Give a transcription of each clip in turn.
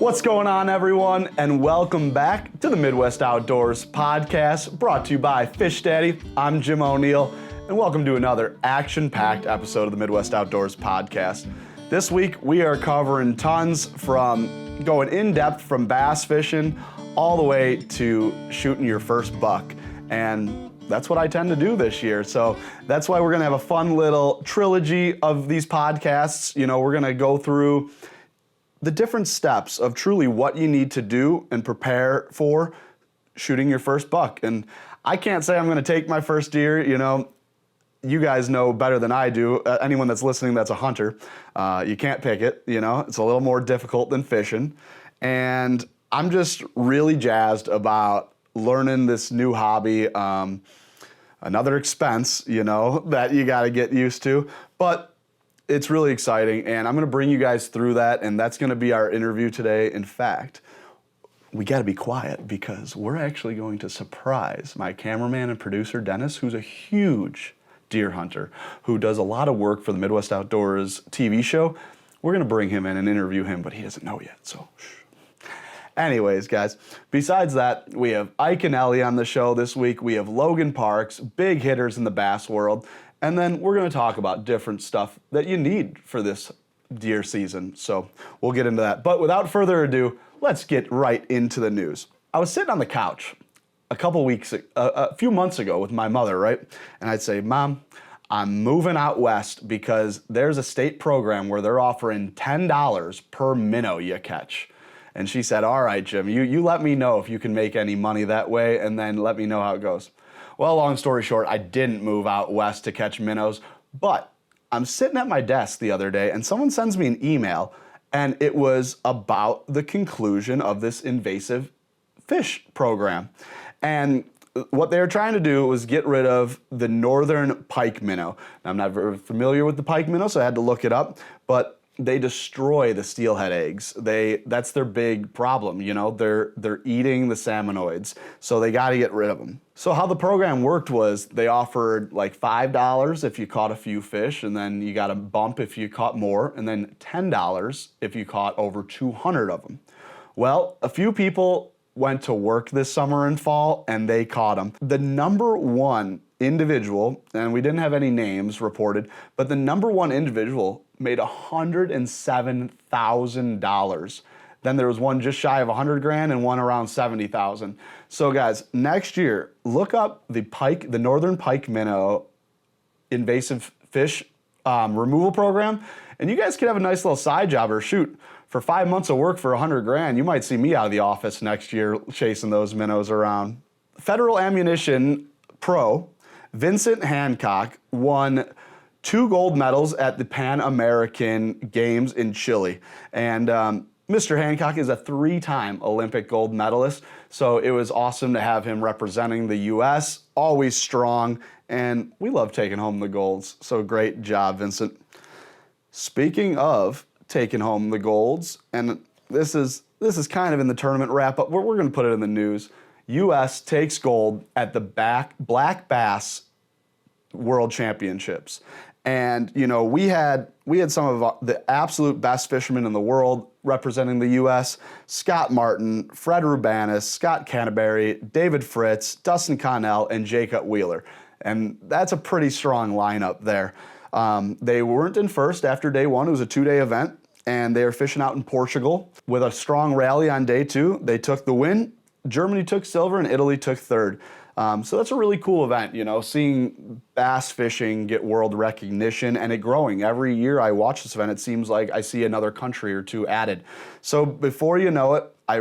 What's going on, everyone, and welcome back to the Midwest Outdoors podcast, brought to you by Fish Daddy. I'm Jim O'Neill, and welcome to another action-packed episode of the Midwest Outdoors podcast. This week, we are covering tons, from going in-depth from bass fishing all the way to shooting your first buck, and that's what I tend to do this year. So that's why we're going to have a fun little trilogy of these podcasts. You know, we're going to go through the different steps of truly what you need to do and prepare for shooting your first buck. And I can't say I'm going to take my first deer. You know, you guys know better than I do. Anyone that's listening that's a hunter, you can't pick it. You know, it's a little more difficult than fishing. And I'm just really jazzed about learning this new hobby. Another expense, you know, that you got to get used to. But it's really exciting, and I'm going to bring you guys through that, and that's going to be our interview today. In fact, we got to be quiet because we're actually going to surprise my cameraman and producer, Dennis, who's a huge deer hunter, who does a lot of work for the Midwest Outdoors TV show. We're going to bring him in and interview him, but he doesn't know yet, so shh. Anyways, guys, besides that, we have Iaconelli on the show this week. We have Logan Parks, big hitters in the bass world. And then we're going to talk about different stuff that you need for this deer season. So we'll get into that. But without further ado, let's get right into the news. I was sitting on the couch a few months ago with my mother, right? And I'd say, Mom, I'm moving out west because there's a state program where they're offering $10 per minnow you catch. And she said, all right, Jim, you let me know if you can make any money that way, and then let me know how it goes. Well, long story short, I didn't move out west to catch minnows, but I'm sitting at my desk the other day and someone sends me an email, and it was about the conclusion of this invasive fish program. And what they were trying to do was get rid of the northern pike minnow. Now, I'm not very familiar with the pike minnow, so I had to look it up, but they destroy the steelhead eggs. That's their big problem, you know, they're eating the salmonoids, so they got to get rid of them. So how the program worked was they offered like $5 if you caught a few fish, and then you got a bump if you caught more, and then $10 if you caught over 200 of them. Well, a few people went to work this summer and fall, and they caught them. The number one individual, and we didn't have any names reported, but the number one individual made $107,000. Then there was one just shy of 100 grand and one around 70,000. So guys, next year, look up the northern pike minnow invasive fish removal program, and you guys could have a nice little side job, or shoot, for 5 months of work for 100 grand, you might see me out of the office next year chasing those minnows around. Federal Ammunition Pro Vincent Hancock won 2 gold medals at the Pan American Games in Chile. And Mr. Hancock is a 3-time Olympic gold medalist, so it was awesome to have him representing the U.S., always strong, and we love taking home the golds. So great job, Vincent. Speaking of taking home the golds, and this is kind of in the tournament wrap-up, we're going to put it in the news. U.S. takes gold at the Black Bass World Championships. And, you know, we had some of the absolute best fishermen in the world representing the U.S. Scott Martin, Fred Rubanis, Scott Canterbury, David Fritz, Dustin Connell, and Jacob Wheeler. And that's a pretty strong lineup there. They weren't in first after day one. It was a 2-day event, and they were fishing out in Portugal with a strong rally on day 2. They took the win. Germany took silver, and Italy took third. So that's a really cool event, you know, seeing bass fishing get world recognition and it growing. Every year I watch this event, it seems like I see another country or two added. So before you know it, I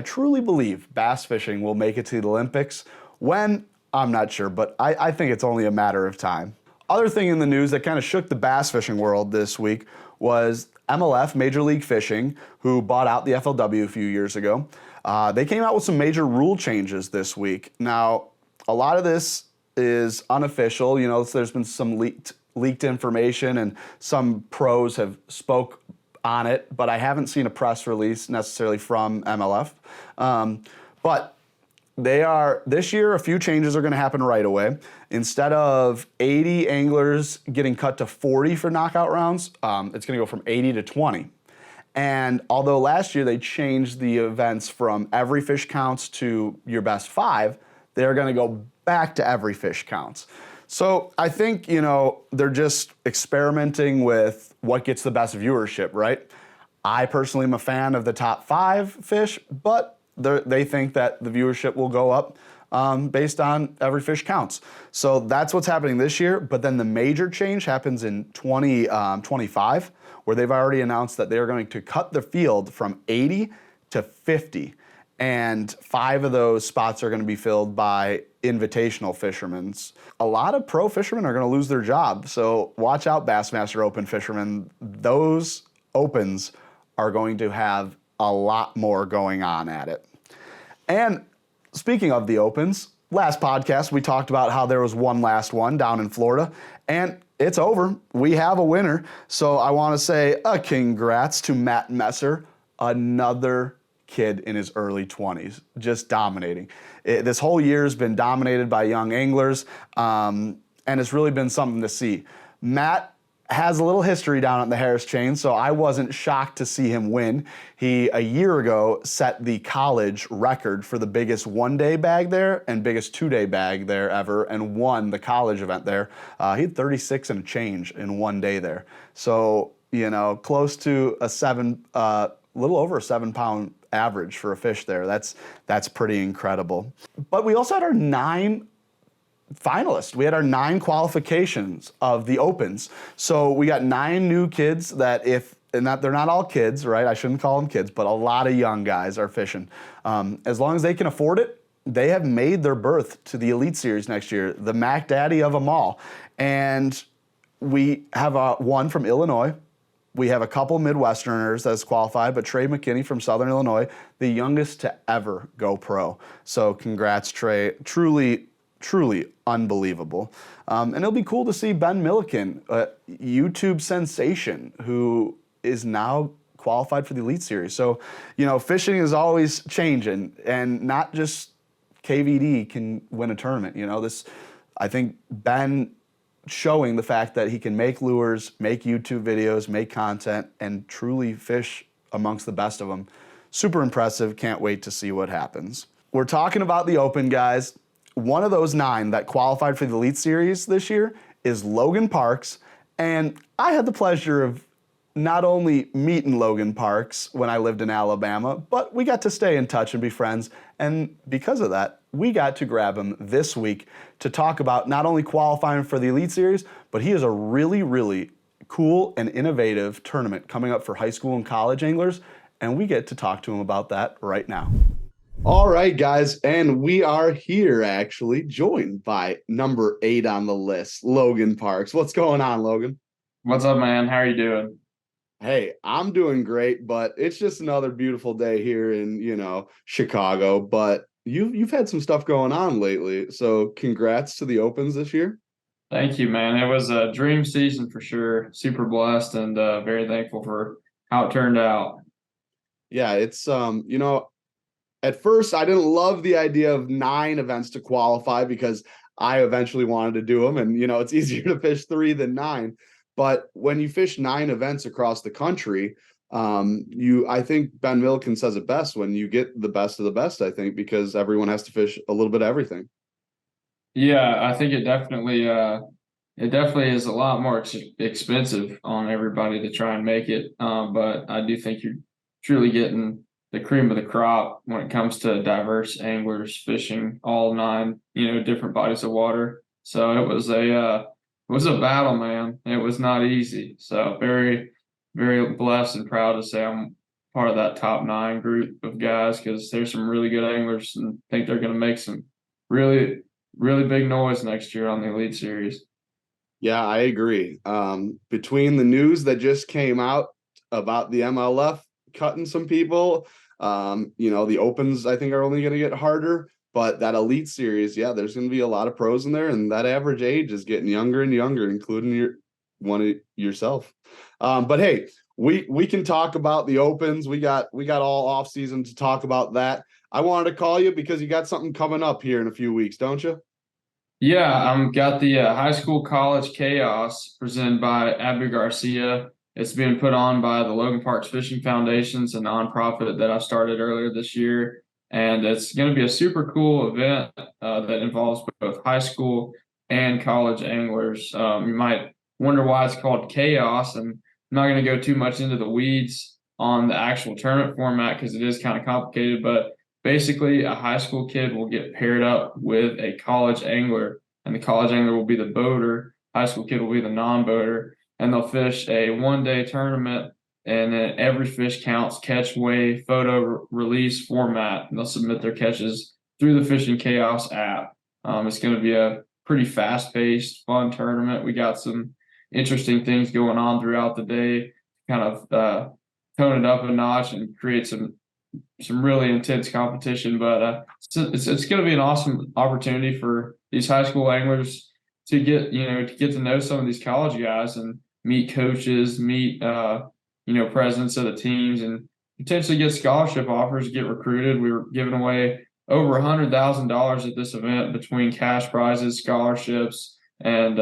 truly believe bass fishing will make it to the Olympics. When? I'm not sure, but I think it's only a matter of time. Other thing in the news that kind of shook the bass fishing world this week was MLF, Major League Fishing, who bought out the FLW a few years ago. They came out with some major rule changes this week. Now, a lot of this is unofficial. You know, there's been some leaked information, and some pros have spoke on it, but I haven't seen a press release necessarily from MLF. But this year, a few changes are going to happen right away. Instead of 80 anglers getting cut to 40 for knockout rounds, it's going to go from 80 to 20. And although last year they changed the events from every fish counts to your best 5, they're going to go back to every fish counts. So I think, they're just experimenting with what gets the best viewership, right? I personally am a fan of the top 5 fish, but they think that the viewership will go up based on every fish counts. So that's what's happening this year. But then the major change happens in 2025, where they've already announced that they're going to cut the field from 80 to 50. And 5 of those spots are going to be filled by invitational fishermen. A lot of pro fishermen are going to lose their job. So watch out, Bassmaster Open fishermen. Those opens are going to have a lot more going on at it. And speaking of the opens, last podcast we talked about how there was one last one down in Florida, and it's over. We have a winner. So I want to say a congrats to Matt Messer, another kid in his early 20s, just dominating. This whole year has been dominated by young anglers, and it's really been something to see. Matt has a little history down at the Harris chain, so I wasn't shocked to see him win. He, a year ago, set the college record for the biggest one-day bag there and biggest two-day bag there ever, and won the college event there. He had 36 and a change in one day there. So, close to a little over a 7-pound average for a fish there. That's pretty incredible. But we also had our 9 finalists. We had our 9 qualifications of the opens. So we got 9 new kids that they're not all kids, right? I shouldn't call them kids, but a lot of young guys are fishing. As long as they can afford it, they have made their berth to the Elite Series next year, the Mac Daddy of them all. And we have one from Illinois. We have a couple Midwesterners that's qualified, but Trey McKinney from Southern Illinois, the youngest to ever go pro. So congrats, Trey. Truly unbelievable. And it'll be cool to see Ben Milliken, a YouTube sensation who is now qualified for the Elite Series. So, fishing is always changing, and not just KVD can win a tournament. I think Ben showing the fact that he can make lures, make YouTube videos, make content, and truly fish amongst the best of them. Super impressive. Can't wait to see what happens. We're talking about the Open, guys. One of those 9 that qualified for the Elite Series this year is Logan Parks. And I had the pleasure of not only meeting Logan Parks when I lived in Alabama, but we got to stay in touch and be friends. And because of that, we got to grab him this week to talk about not only qualifying for the Elite Series, but he has a really, really cool and innovative tournament coming up for high school and college anglers. And we get to talk to him about that right now. All right, guys, and we are here actually joined by number 8 on the list, Logan Parks. What's going on, Logan? What's up, man? How are you doing? Hey, I'm doing great, but it's just another beautiful day here in, Chicago. But you've had some stuff going on lately, so congrats to the Opens this year. Thank you, man. It was a dream season for sure. Super blessed and very thankful for how it turned out. Yeah, it's at first, I didn't love the idea of 9 events to qualify because I eventually wanted to do them. And, it's easier to fish 3 than 9. But when you fish 9 events across the country, I think Ben Milliken says it best, when you get the best of the best, I think, because everyone has to fish a little bit of everything. Yeah, I think it definitely is a lot more expensive on everybody to try and make it. But I do think you're truly getting the cream of the crop when it comes to diverse anglers fishing all 9, different bodies of water. So it was a battle, man. It was not easy. So very, very blessed and proud to say I'm part of that top 9 group of guys, because there's some really good anglers and I think they're going to make some really, really big noise next year on the Elite Series. Yeah, I agree. Between the news that just came out about the MLF cutting some people, the Opens I think are only going to get harder, but that Elite Series, yeah, there's going to be a lot of pros in there, and that average age is getting younger and younger, including yourself. But hey, we can talk about the Opens. We got all off season to talk about that. I wanted to call you because you got something coming up here in a few weeks, don't you? Yeah, got the High School College Chaos presented by Abby Garcia. It's being put on by the Logan Parks Fishing Foundation. It's a nonprofit that I started earlier this year. And it's going to be a super cool event that involves both high school and college anglers. You might wonder why it's called Chaos, and I'm not going to go too much into the weeds on the actual tournament format because it is kind of complicated. But basically, a high school kid will get paired up with a college angler, and the college angler will be the boater. High school kid will be the non-boater, and they'll fish a one-day tournament. And then every fish counts, catch, weigh, photo release format. And they'll submit their catches through the Fishing Chaos app. It's going to be a pretty fast-paced, fun tournament. We got some interesting things going on throughout the day, kind of tone it up a notch and create some really intense competition. But it's going to be an awesome opportunity for these high school anglers to get to know some of these college guys and meet coaches, meet presidents of the teams, and potentially get scholarship offers, get recruited. We were giving away over $100,000 at this event between cash prizes, scholarships, and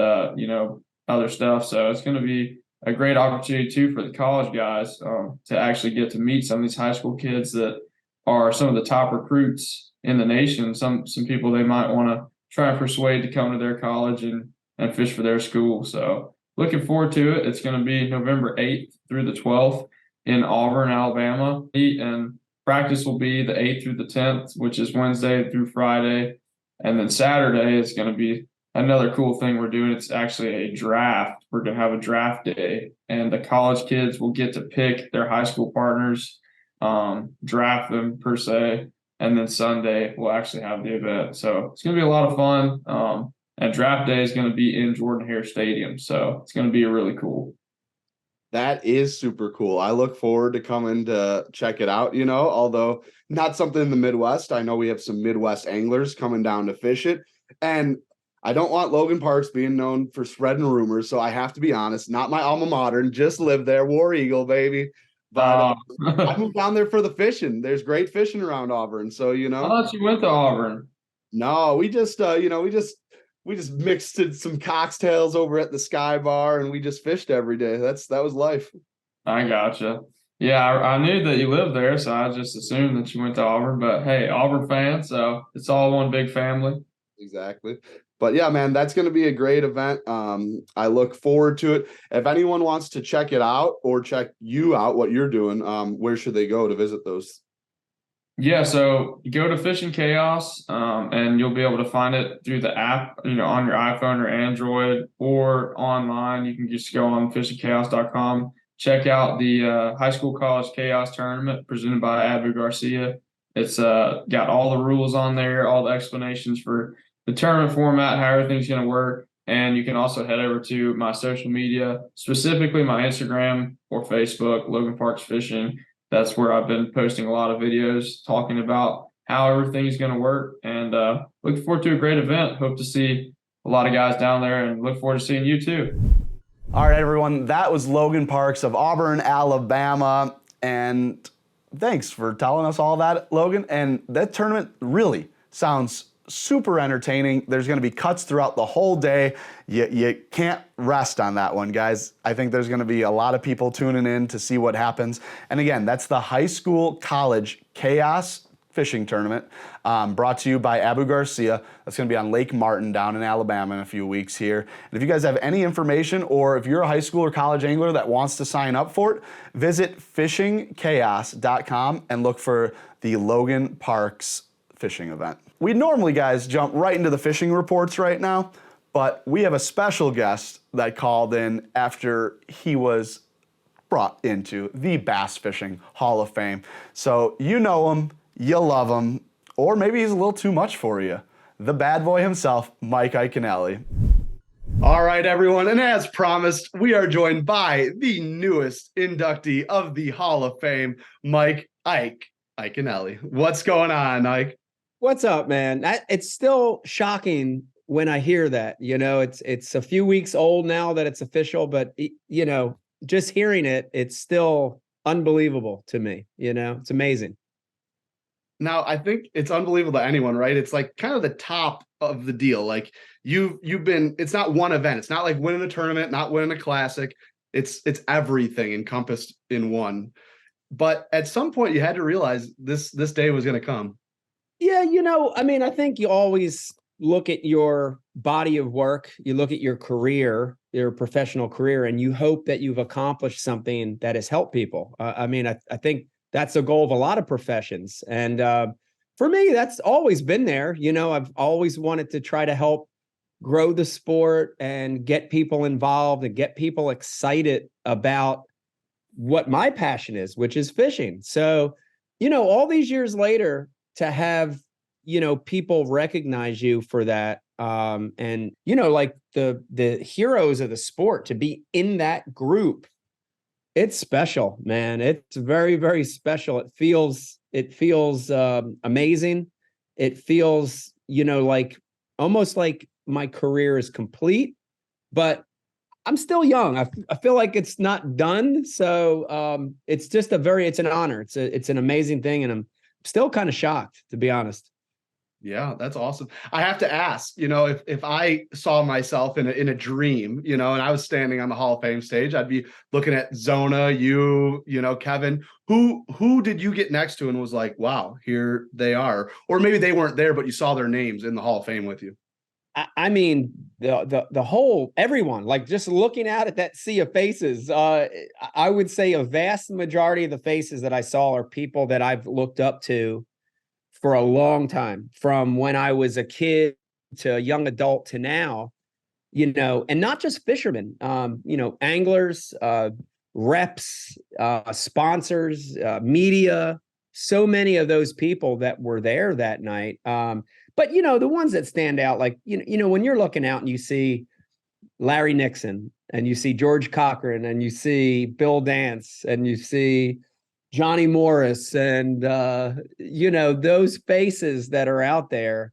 other stuff. So it's going to be a great opportunity too for the college guys to actually get to meet some of these high school kids that are some of the top recruits in the nation. Some people they might want to try and persuade to come to their college and fish for their school. So looking forward to it. It's going to be November 8th through the 12th in Auburn, Alabama. And practice will be the 8th through the 10th, which is Wednesday through Friday. And then Saturday is going to be another cool thing we're doing. It's actually a draft. We're going to have a draft day, and the college kids will get to pick their high school partners, draft them per se. And then Sunday we'll actually have the event. So it's going to be a lot of fun. And draft day is going to be in Jordan-Hare Stadium. So it's going to be really cool. That is super cool. I look forward to coming to check it out, although not something in the Midwest. I know we have some Midwest anglers coming down to fish it. And I don't want Logan Parks being known for spreading rumors, so I have to be honest. Not my alma mater, just live there, War Eagle, baby. But I moved down there for the fishing. There's great fishing around Auburn, so I thought you went to Auburn. No, we just we just mixed some cocktails over at the Sky Bar, and we just fished every day. That was life. I gotcha. Yeah, I knew that you lived there, so I just assumed that you went to Auburn. But hey, Auburn fan, so it's all one big family. Exactly. But yeah, man, that's going to be a great event. I look forward to it. If anyone wants to check it out or check you out, what you're doing, where should they go to visit those? Yeah, so you go to Fishing Chaos, and you'll be able to find it through the app, on your iPhone or Android, or online. You can just go on fishingchaos.com, check out the high school college chaos tournament presented by Abu Garcia. It's got all the rules on there, all the explanations for the tournament format, how everything's going to work. And you can also head over to my social media, specifically my Instagram or Facebook, Logan Parks Fishing. That's where I've been posting a lot of videos talking about how everything's going to work, and looking forward to a great event. Hope to see a lot of guys down there, and look forward to seeing you too. All right, everyone. That was Logan Parks of Auburn, Alabama. And thanks for telling us all that, Logan. And that tournament really sounds super entertaining. There's going to be cuts throughout the whole day. You can't rest on that one, guys. I think there's going to be a lot of people tuning in to see what happens. And again, that's the high school college chaos fishing tournament, brought to you by Abu Garcia. That's going to be on Lake Martin down in Alabama in a few weeks here. And if you guys have any information, or if you're a high school or college angler that wants to sign up for it, visit fishingchaos.com and look for the Logan Parks fishing event. We normally, guys, jump right into the fishing reports right now, but we have a special guest that called in after he was brought into the Bass Fishing Hall of Fame. So you know him, you love him, or maybe he's a little too much for you. The bad boy himself, Mike Iaconelli. All right, everyone, and as promised, we are joined by the newest inductee of the Hall of Fame, Mike Iaconelli. What's going on, Ike? What's up, man? It's still shocking when I hear that. It's a few weeks old now that it's official, but just hearing it, it's still unbelievable to me. It's amazing. Now, I think it's unbelievable to anyone, right? It's like kind of the top of the deal. Like you've been, it's not one event. It's not like winning a tournament, not winning a classic. It's everything encompassed in one. But at some point you had to realize this day was going to come. Yeah, I mean, I think you always look at your body of work, you look at your career, your professional career, and you hope that you've accomplished something that has helped people. I mean, I think that's the goal of a lot of professions. And for me, that's always been there. I've always wanted to try to help grow the sport and get people involved and get people excited about what my passion is, which is fishing. So, all these years later, to have, people recognize you for that. And, like the heroes of the sport, to be in that group, it's special, man. It's very, very special. It feels amazing. It feels, like almost like my career is complete, but I'm still young. I feel like it's not done. So it's just it's an honor. It's an amazing thing. And I'm still kind of shocked, to be honest. Yeah, that's awesome. I have to ask, if I saw myself in a dream, and I was standing on the Hall of Fame stage, I'd be looking at Zona, Kevin. Who did you get next to and was like, wow, here they are? Or maybe they weren't there, but you saw their names in the Hall of Fame with you. I mean, the whole, everyone, like just looking out at that sea of faces, I would say a vast majority of the faces that I saw are people that I've looked up to for a long time, from when I was a kid to a young adult to now, and not just fishermen, anglers, reps, sponsors, media, so many of those people that were there that night. But the ones that stand out, like when you're looking out and you see Larry Nixon and you see George Cochran and you see Bill Dance and you see Johnny Morris and those faces that are out there,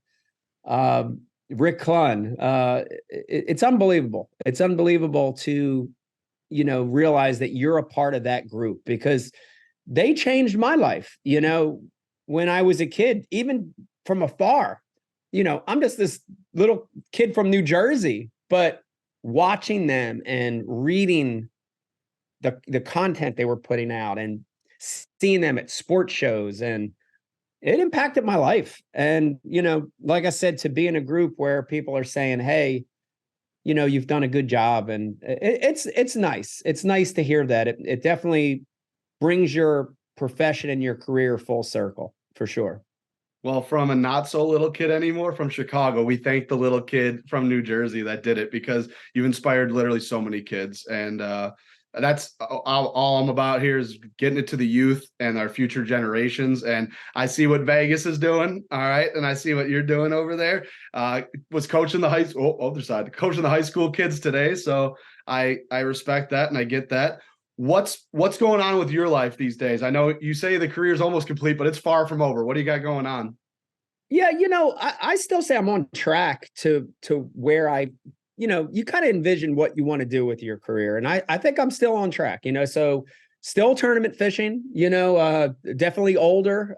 Rick Clunn, it's unbelievable. It's unbelievable to realize that you're a part of that group, because they changed my life. When I was a kid, even from afar, I'm just this little kid from New Jersey, but watching them and reading the content they were putting out and seeing them at sports shows, and it impacted my life. And, like I said, to be in a group where people are saying, hey, you've done a good job. And it's nice. It's nice to hear that. It definitely brings your profession and your career full circle, for sure. Well, from a not so little kid anymore from Chicago, we thank the little kid from New Jersey that did it, because you've inspired literally so many kids. And that's all I'm about here, is getting it to the youth and our future generations. And I see what Vegas is doing. All right. And I see what you're doing over there. Was coaching the coaching the high school kids today. So I respect that and I get that. What's going on with your life these days? I know you say the career is almost complete, but it's far from over. What do you got going on? Yeah, I still say I'm on track to where you kind of envision what you want to do with your career. And I think I'm still on track, so still tournament fishing, definitely older.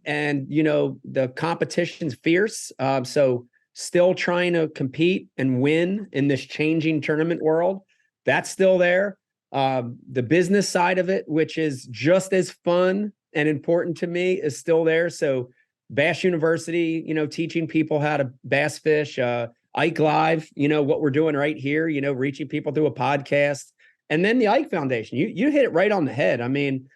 And, the competition's fierce. So still trying to compete and win in this changing tournament world. That's still there. The business side of it, which is just as fun and important to me, is still there. So Bass University, teaching people how to bass fish, Ike Live, what we're doing right here, reaching people through a podcast, and then the Ike Foundation. You hit it right on the head. I mean,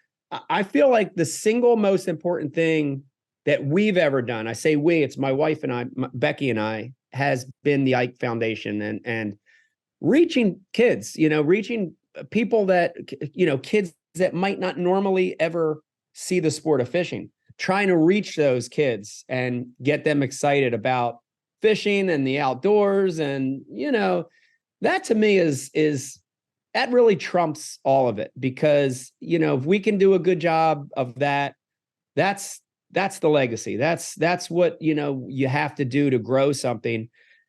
I feel like the single most important thing that we've ever done, I say we, it's my wife and I, Becky and I, has been the Ike Foundation and reaching kids, reaching people that, kids that might not normally ever see the sport of fishing, trying to reach those kids and get them excited about fishing and the outdoors. And, that to me is that really trumps all of it, because, if we can do a good job of that, that's the legacy. That's what, you have to do to grow something.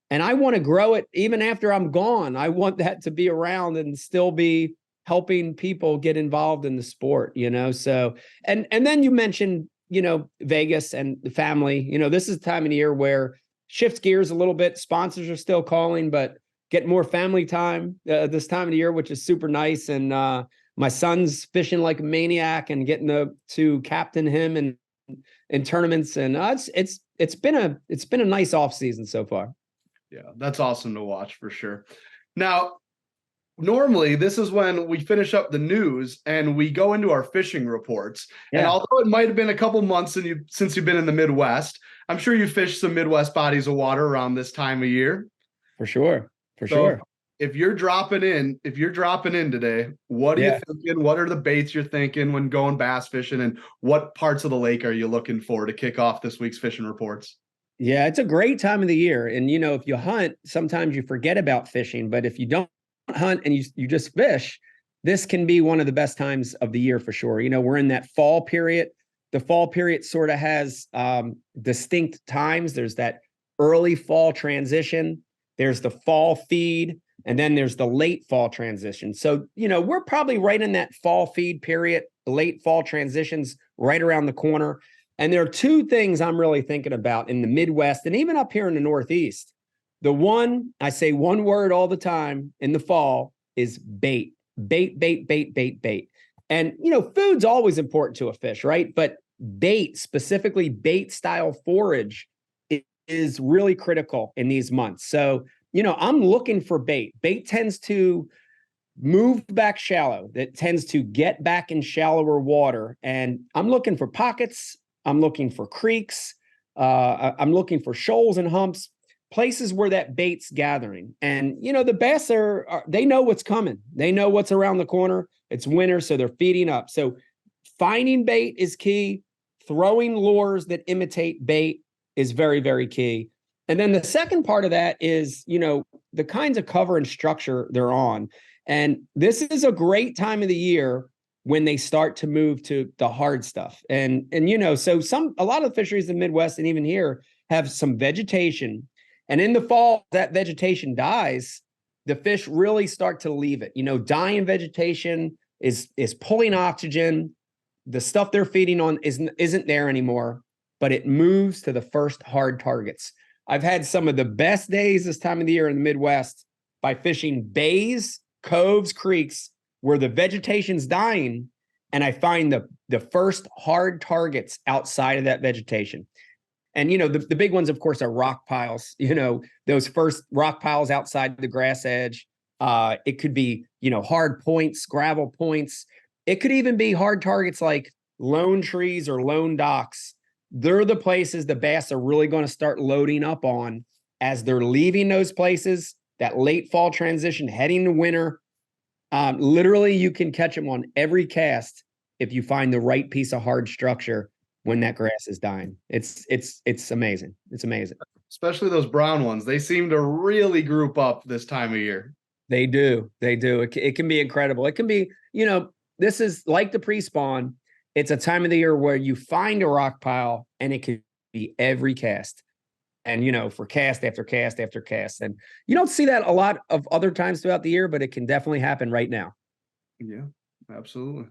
And I want to grow it even after I'm gone. I want that to be around and still be helping people get involved in the sport, so, and then you mentioned, Vegas and the family, this is the time of the year where shifts gears a little bit. Sponsors are still calling, but getting more family time this time of the year, which is super nice. And my son's fishing like a maniac and getting to captain him in tournaments. And it's been a nice off season so far. Yeah, that's awesome to watch for sure. Now, normally this is when we finish up the news and we go into our fishing reports. Yeah. And although it might have been a couple months since you've been in the Midwest, I'm sure you fished some Midwest bodies of water around this time of year. For sure. Sure. If you're dropping in today, what are you thinking? What are the baits you're thinking when going bass fishing, and what parts of the lake are you looking for to kick off this week's fishing reports? Yeah, it's a great time of the year. And, if you hunt, sometimes you forget about fishing. But if you don't hunt and you just fish, this can be one of the best times of the year for sure. We're in that fall period. The fall period sort of has distinct times. There's that early fall transition. There's the fall feed. And then there's the late fall transition. So, we're probably right in that fall feed period, late fall transitions right around the corner. And there are two things I'm really thinking about in the Midwest and even up here in the Northeast. The one, I say one word all the time in the fall is bait. Bait. And, food's always important to a fish, right? But bait, specifically bait style forage, is really critical in these months. So, I'm looking for bait. Bait tends to move back shallow. That tends to get back in shallower water. And I'm looking for pockets. I'm looking for creeks. I'm looking for shoals and humps, places where that bait's gathering. And, the bass they know what's coming. They know what's around the corner. It's winter, so they're feeding up. So finding bait is key. Throwing lures that imitate bait is very, very key. And then the second part of that is, the kinds of cover and structure they're on. And this is a great time of the year when they start to move to the hard stuff. And so a lot of the fisheries in the Midwest and even here have some vegetation. And in the fall, that vegetation dies, the fish really start to leave it. Dying vegetation is pulling oxygen. The stuff they're feeding on isn't there anymore, but it moves to the first hard targets. I've had some of the best days this time of the year in the Midwest by fishing bays, coves, creeks, where the vegetation's dying, and I find the first hard targets outside of that vegetation. And, the big ones, of course, are rock piles, those first rock piles outside the grass edge. It could be, hard points, gravel points. It could even be hard targets like lone trees or lone docks. They're the places the bass are really going to start loading up on as they're leaving those places, that late fall transition, heading to winter. Literally, you can catch them on every cast if you find the right piece of hard structure when that grass is dying. It's amazing. It's amazing. Especially those brown ones. They seem to really group up this time of year. They do. It can be incredible. It can be, this is like the pre-spawn. It's a time of the year where you find a rock pile and it could be every cast. And, for cast after cast after cast. And you don't see that a lot of other times throughout the year, but it can definitely happen right now. Yeah, absolutely.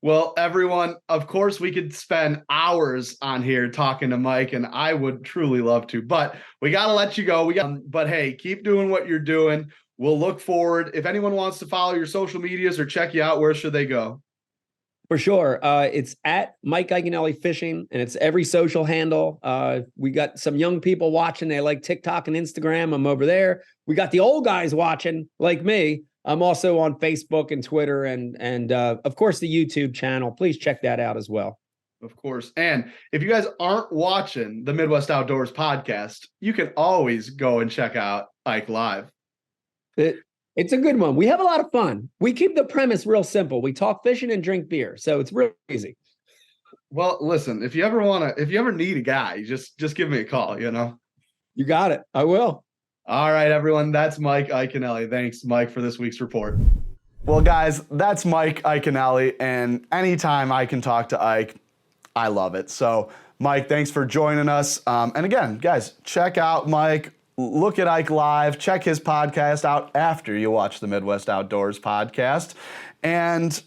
Well, everyone, of course, we could spend hours on here talking to Mike, and I would truly love to, but we got to let you go. But hey, keep doing what you're doing. We'll look forward. If anyone wants to follow your social medias or check you out, where should they go? For sure. It's at Mike Iaconelli Fishing, and it's every social handle. We got some young people watching. They like TikTok and Instagram. I'm over there. We got the old guys watching, like me. I'm also on Facebook and Twitter and of course, the YouTube channel. Please check that out as well. Of course. And if you guys aren't watching the Midwest Outdoors podcast, you can always go and check out Ike Live. It's a good one. We have a lot of fun. We keep the premise real simple. We talk fishing and drink beer. So it's real easy. Well, listen, if you ever need a guy, just give me a call, You got it. I will. All right, everyone. That's Mike Iaconelli. Thanks, Mike, for this week's report. Well, guys, that's Mike Iaconelli. And anytime I can talk to Ike, I love it. So, Mike, thanks for joining us. And again, guys, check out Mike. Look at Ike Live. Check his podcast out after you watch the Midwest Outdoors podcast. And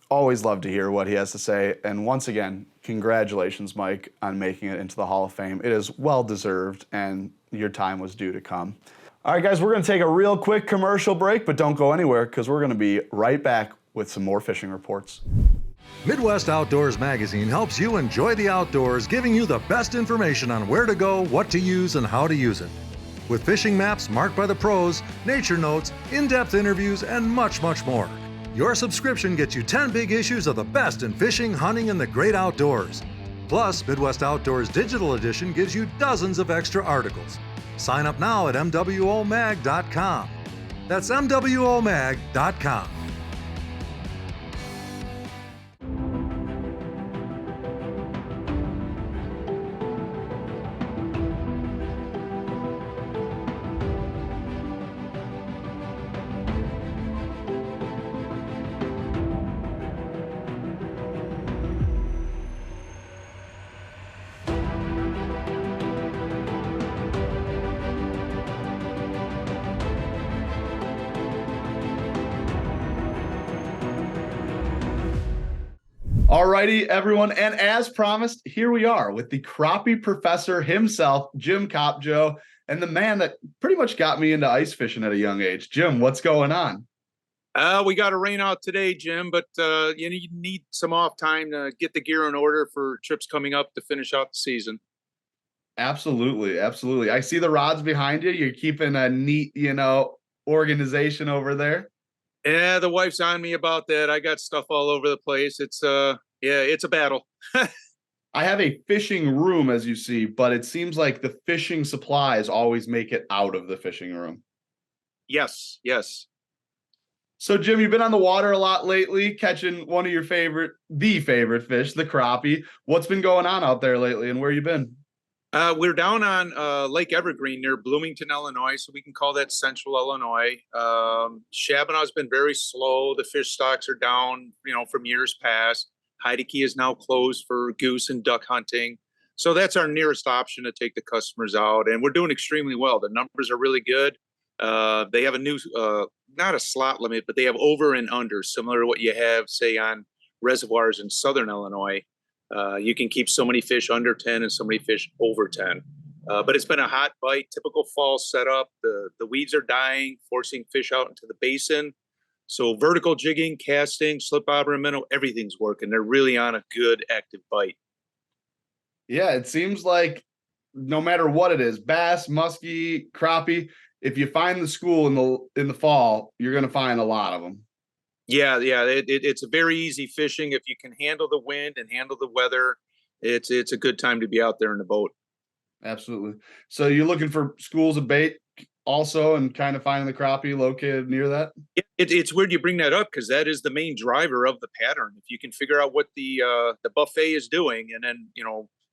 always love to hear what he has to say. And once again, congratulations, Mike, on making it into the Hall of Fame. It is well-deserved, and your time was due to come. All right, guys, we're going to take a real quick commercial break, but don't go anywhere because we're going to be right back with some more fishing reports. Midwest Outdoors Magazine helps you enjoy the outdoors, giving you the best information on where to go, what to use, and how to use it. With fishing maps marked by the pros, nature notes, in-depth interviews, and much, much more. Your subscription gets you 10 big issues of the best in fishing, hunting, and the great outdoors. Plus, Midwest Outdoors Digital Edition gives you dozens of extra articles. Sign up now at mwomag.com. That's mwomag.com. Alrighty, everyone, and as promised, here we are with the crappie professor himself, Jim Copjo, and the man that pretty much got me into ice fishing at a young age. Jim, what's going on? We got a rain out today, Jim, but you need some off time to get the gear in order for trips coming up to finish out the season. Absolutely, absolutely. I see the rods behind you. You're keeping a neat, organization over there. Yeah, the wife's on me about that. I got stuff all over the place. It's it's a battle. I have a fishing room, as you see, but it seems like the fishing supplies always make it out of the fishing room. Yes. So, Jim, you've been on the water a lot lately, catching one of your favorite fish, the crappie. What's been going on out there lately, and where you been? We're down on Lake Evergreen near Bloomington, Illinois, so we can call that Central Illinois. Shabanaw's been very slow. The fish stocks are down, from years past. Heideke is now closed for goose and duck hunting. So that's our nearest option to take the customers out, and we're doing extremely well. The numbers are really good. They have a new, not a slot limit, but they have over and under, similar to what you have, say, on reservoirs in Southern Illinois. You can keep so many fish under 10 and so many fish over 10. But it's been a hot bite, typical fall setup. The weeds are dying, forcing fish out into the basin. So vertical jigging, casting, slip bobber and minnow, everything's working. They're really on a good active bite. Yeah, it seems like no matter what it is, bass, muskie, crappie, if you find the school in the fall, you're going to find a lot of them. Yeah. It's a very easy fishing. If you can handle the wind and handle the weather, it's a good time to be out there in the boat. Absolutely. So you're looking for schools of bait also and kind of finding the crappie located near that? It's weird you bring that up because that is the main driver of the pattern. If you can figure out what the buffet is doing, and then,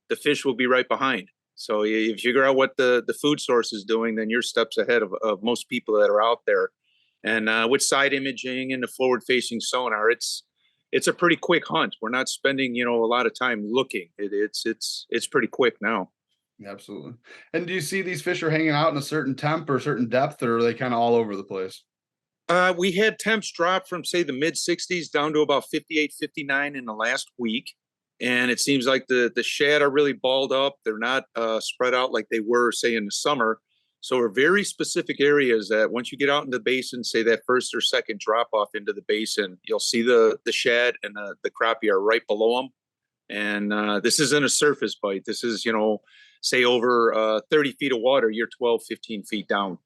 the fish will be right behind. So if you figure out what the food source is doing, then you're steps ahead of most people that are out there. And with side imaging and the forward-facing sonar, it's a pretty quick hunt. We're not spending, a lot of time looking. It's pretty quick now. Absolutely. And do you see these fish are hanging out in a certain temp or certain depth, or are they kind of all over the place? We had temps drop from, say, the mid 60s down to about 58, 59 in the last week. And it seems like the shad are really balled up. They're not spread out like they were, say, in the summer. So are very specific areas that once you get out in the basin, say that first or second drop off into the basin, you'll see the shad and the crappie are right below them. And this isn't a surface bite. This is, say over 30 feet of water, you're 12, 15 feet down.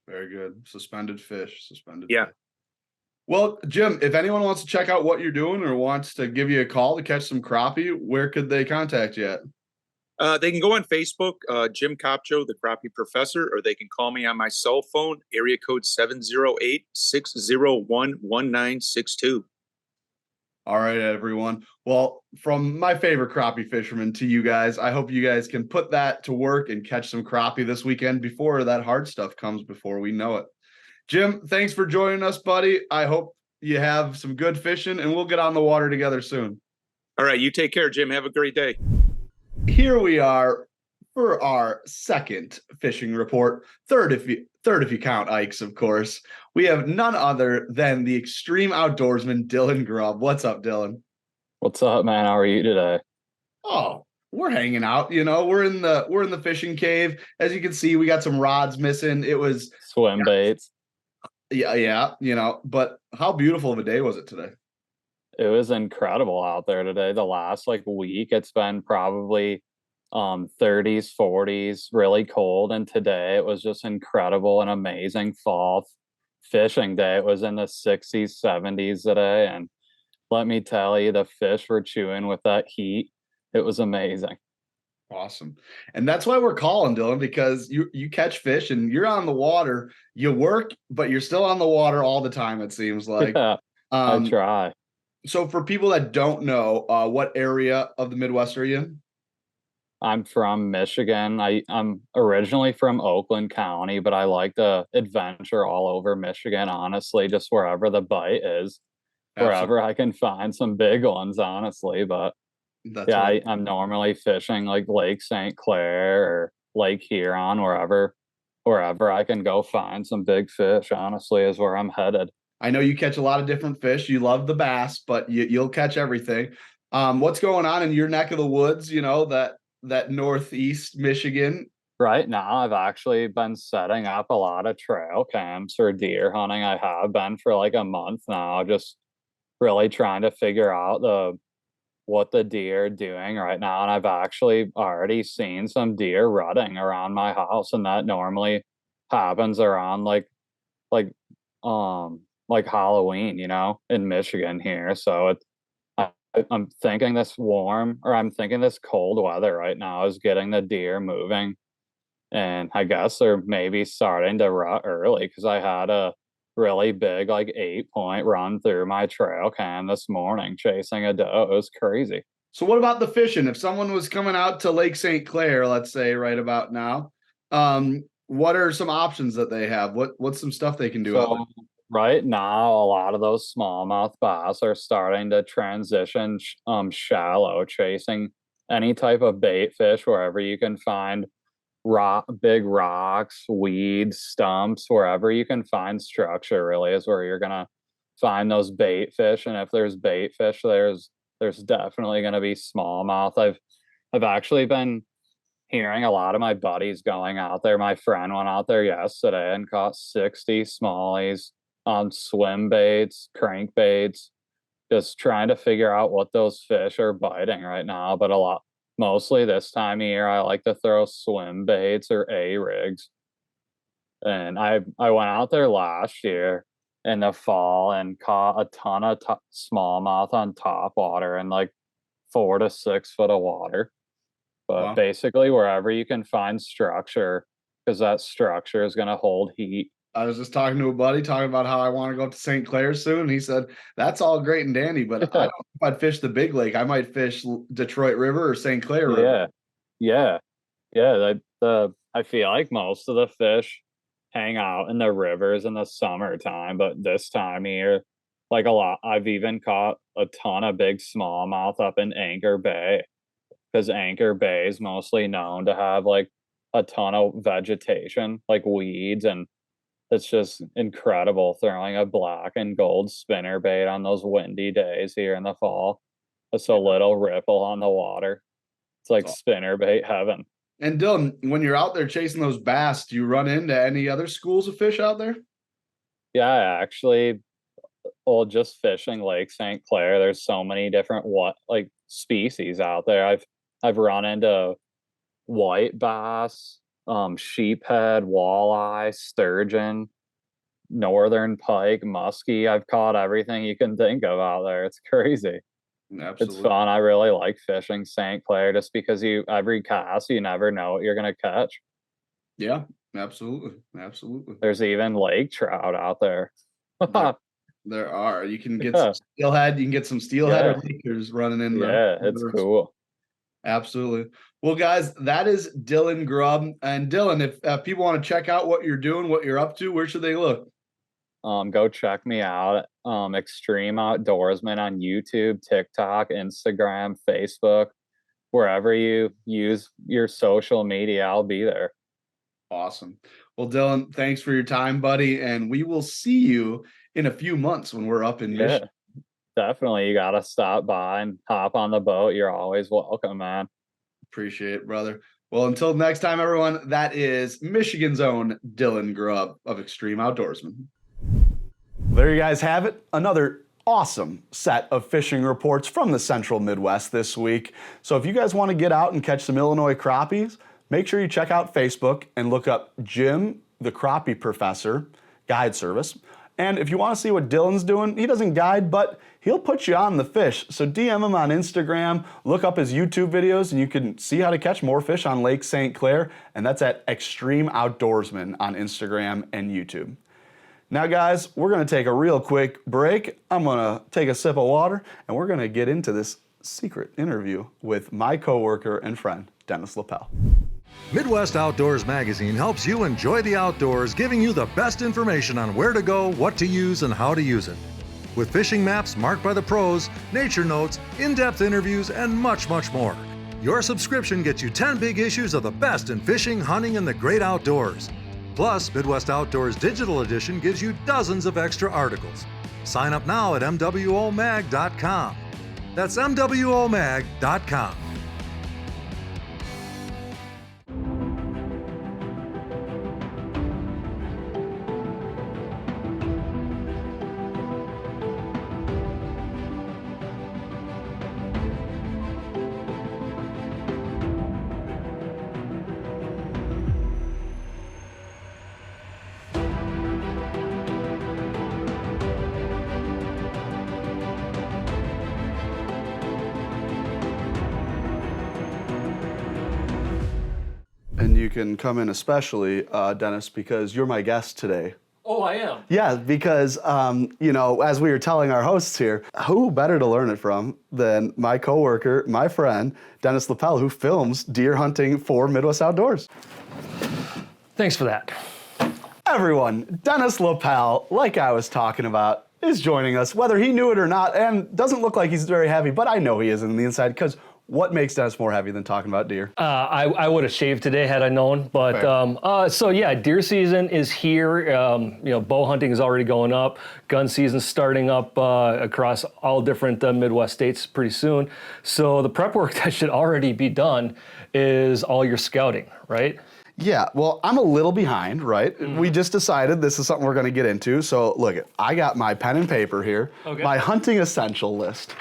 Very good. Suspended fish. Yeah. Fish. Well, Jim, if anyone wants to check out what you're doing or wants to give you a call to catch some crappie, where could they contact you at? They can go on Facebook, Jim Copjo, the Crappie Professor, or they can call me on my cell phone, area code 708-601-1962. All right, everyone. Well, from my favorite crappie fisherman to you guys, I hope you guys can put that to work and catch some crappie this weekend before that hard stuff comes, before we know it. Jim, thanks for joining us, buddy. I hope you have some good fishing, and we'll get on the water together soon. All right, you take care, Jim. Have a great day. Here we are for our second fishing report. Third if you count Ike's, of course. We have none other than the extreme outdoorsman, Dylan Grubb. What's up, Dylan? What's up, man? How are you today? Oh, we're hanging out, we're in the fishing cave. As you can see, we got some rods missing. It was Swim baits. yeah, but how beautiful of a day was it today? It was incredible out there today. The last like week, it's been probably 30s, 40s, really cold. And today it was just incredible and amazing fall fishing day. It was in the 60s, 70s today. And let me tell you, the fish were chewing with that heat. It was amazing. Awesome. And that's why we're calling, Dylan, because you catch fish and you're on the water. You work, but you're still on the water all the time, it seems like. Yeah, I try. So for people that don't know, what area of the Midwest are you in? I'm from Michigan. I'm originally from Oakland County, but I like to adventure all over Michigan, honestly, just wherever the bite is, wherever I can find some big ones, honestly. But That's I'm normally fishing like Lake St. Clair or Lake Huron, wherever I can go find some big fish, honestly, is where I'm headed. I know you catch a lot of different fish. You love the bass, but you'll catch everything. What's going on in your neck of the woods, that northeast Michigan? Right now, I've actually been setting up a lot of trail cams for deer hunting. I have been for like a month now, just really trying to figure out what the deer are doing right now. And I've actually already seen some deer rutting around my house, and that normally happens around like Halloween, in Michigan here. So I'm thinking I'm thinking this cold weather right now is getting the deer moving. And I guess they're maybe starting to rut early because I had a really big, like 8-point run through my trail cam this morning chasing a doe. It was crazy. So what about the fishing? If someone was coming out to Lake St. Clair, let's say right about now, what are some options that they have? What's some stuff they can do out there? Right now, a lot of those smallmouth bass are starting to transition shallow, chasing any type of bait fish wherever you can find big rocks, weeds, stumps, wherever you can find structure really is where you're gonna find those bait fish. And if there's bait fish, there's definitely gonna be smallmouth. I've actually been hearing a lot of my buddies going out there. My friend went out there yesterday and caught 60 smallies on swim baits, crankbaits, just trying to figure out what those fish are biting right now. But mostly this time of year, I like to throw swim baits or A-rigs. And I went out there last year in the fall and caught a ton of smallmouth on top water and like 4 to 6 foot of water. But basically wherever you can find structure, because that structure is going to hold heat. I was just talking to a buddy talking about how I want to go up to St. Clair soon. And he said, that's all great and dandy, but I don't know if I'd fish the big lake. I might fish Detroit River or St. Clair River. Yeah. I feel like most of the fish hang out in the rivers in the summertime, but this time of year, like a lot, I've even caught a ton of big smallmouth up in Anchor Bay, because Anchor Bay is mostly known to have like a ton of vegetation, like weeds, and it's just incredible throwing a black and gold spinner bait on those windy days here in the fall. It's a little ripple on the water. It's like spinner bait heaven. And Dylan, when you're out there chasing those bass, do you run into any other schools of fish out there? Yeah, actually, just fishing Lake St. Clair, there's so many different species out there. I've run into white bass, sheephead, walleye, sturgeon, northern pike, muskie. I've caught everything you can think of out there. It's crazy. Absolutely. It's fun. I really like fishing St. Clair just because every cast you never know what you're gonna catch. Yeah, absolutely. There's even lake trout out there. There are. You can get some steelhead. You can get some steelhead or leakers running in there. Yeah, it's cool. Absolutely. Well, guys, that is Dylan Grubb. And Dylan, if people want to check out what you're doing, what you're up to, where should they look? Go check me out. Extreme Outdoorsman on YouTube, TikTok, Instagram, Facebook, wherever you use your social media, I'll be there. Awesome. Well, Dylan, thanks for your time, buddy. And we will see you in a few months when we're up in Michigan. Definitely. You got to stop by and hop on the boat. You're always welcome, man. Appreciate it, brother. Well, until next time, everyone, that is Michigan's own Dylan Grubb of Extreme Outdoorsman. There you guys have it. Another awesome set of fishing reports from the Central Midwest this week. So if you guys want to get out and catch some Illinois crappies, make sure you check out Facebook and look up Jim, the Crappie Professor guide service. And if you want to see what Dylan's doing, he doesn't guide, but he'll put you on the fish. So DM him on Instagram, look up his YouTube videos, and you can see how to catch more fish on Lake St. Clair. And that's at Extreme Outdoorsman on Instagram and YouTube. Now, guys, we're going to take a real quick break. I'm going to take a sip of water, and we're going to get into this secret interview with my coworker and friend, Dennis Leppell. Midwest Outdoors Magazine helps you enjoy the outdoors, giving you the best information on where to go, what to use, and how to use it. With fishing maps marked by the pros, nature notes, in-depth interviews, and much, much more. Your subscription gets you 10 big issues of the best in fishing, hunting, and the great outdoors. Plus, Midwest Outdoors Digital Edition gives you dozens of extra articles. Sign up now at MWOMag.com. That's MWOMag.com. And you can come in especially, Dennis, because you're my guest today. Oh, I am. Yeah, because, as we were telling our hosts here, who better to learn it from than my coworker, my friend, Dennis Leppell, who films deer hunting for Midwest Outdoors. Thanks for that. Everyone, Dennis Leppell, like I was talking about, is joining us, whether he knew it or not, and doesn't look like he's very heavy, but I know he is on the inside, because what makes Dennis more heavy than talking about deer? I would have shaved today had I known, but so yeah, deer season is here. Bow hunting is already going up. Gun season's starting up across all different Midwest states pretty soon. So the prep work that should already be done is all your scouting, right? Yeah, well, I'm a little behind, right? Mm-hmm. We just decided this is something we're going to get into. So look, I got my pen and paper here, my hunting essential list,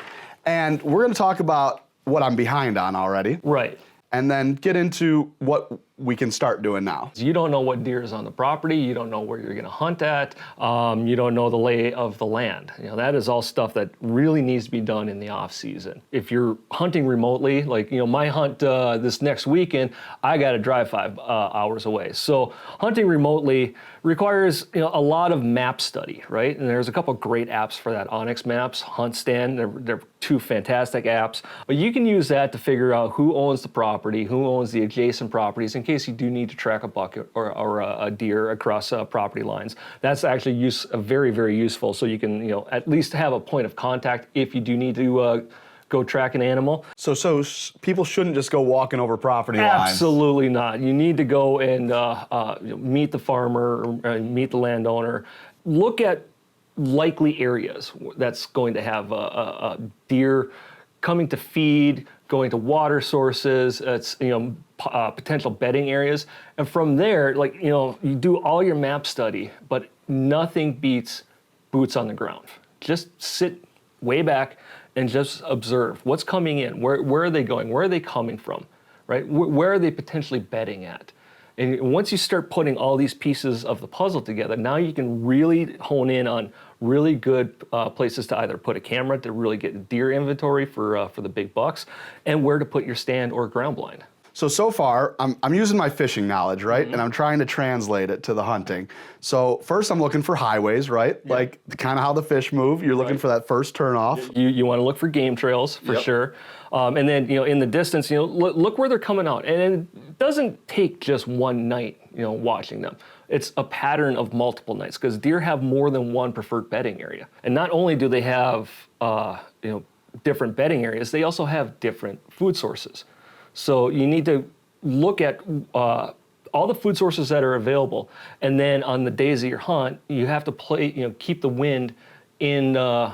and we're going to talk about what I'm behind on already. Right. And then get into what we can start doing now. You don't know what deer is on the property. You don't know where you're going to hunt at. You don't know the lay of the land. That is all stuff that really needs to be done in the off season. If you're hunting remotely, like my hunt this next weekend, I got to drive 5 hours away. So hunting remotely requires a lot of map study, right? And there's a couple great apps for that. Onyx Maps, Hunt Stand, they're 2 fantastic apps. But you can use that to figure out who owns the property, who owns the adjacent properties, in case you do need to track a buck or a deer across property lines. That's actually very, very useful. So you can at least have a point of contact if you do need to go track an animal. So people shouldn't just go walking over property lines. Absolutely not. You need to go and meet the farmer, or meet the landowner. Look at likely areas that's going to have a deer coming to feed, going to water sources. It's potential bedding areas, and from there, you do all your map study, but nothing beats boots on the ground. Just sit way back and just observe what's coming in. Where are they going? Where are they coming from? Right? Where are they potentially bedding at? And once you start putting all these pieces of the puzzle together, now you can really hone in on really good places to either put a camera to really get deer inventory for the big bucks, and where to put your stand or ground blind. So far, I'm using my fishing knowledge, right? Mm-hmm. And I'm trying to translate it to the hunting. So first I'm looking for highways, right? Yeah. Like kind of how the fish move. You're looking for that first turnoff. You want to look for game trails for sure. And then, in the distance, look where they're coming out. And it doesn't take just one night, watching them. It's a pattern of multiple nights, because deer have more than one preferred bedding area. And not only do they have, different bedding areas, they also have different food sources. So you need to look at all the food sources that are available, and then on the days of your hunt, you have to keep the wind in the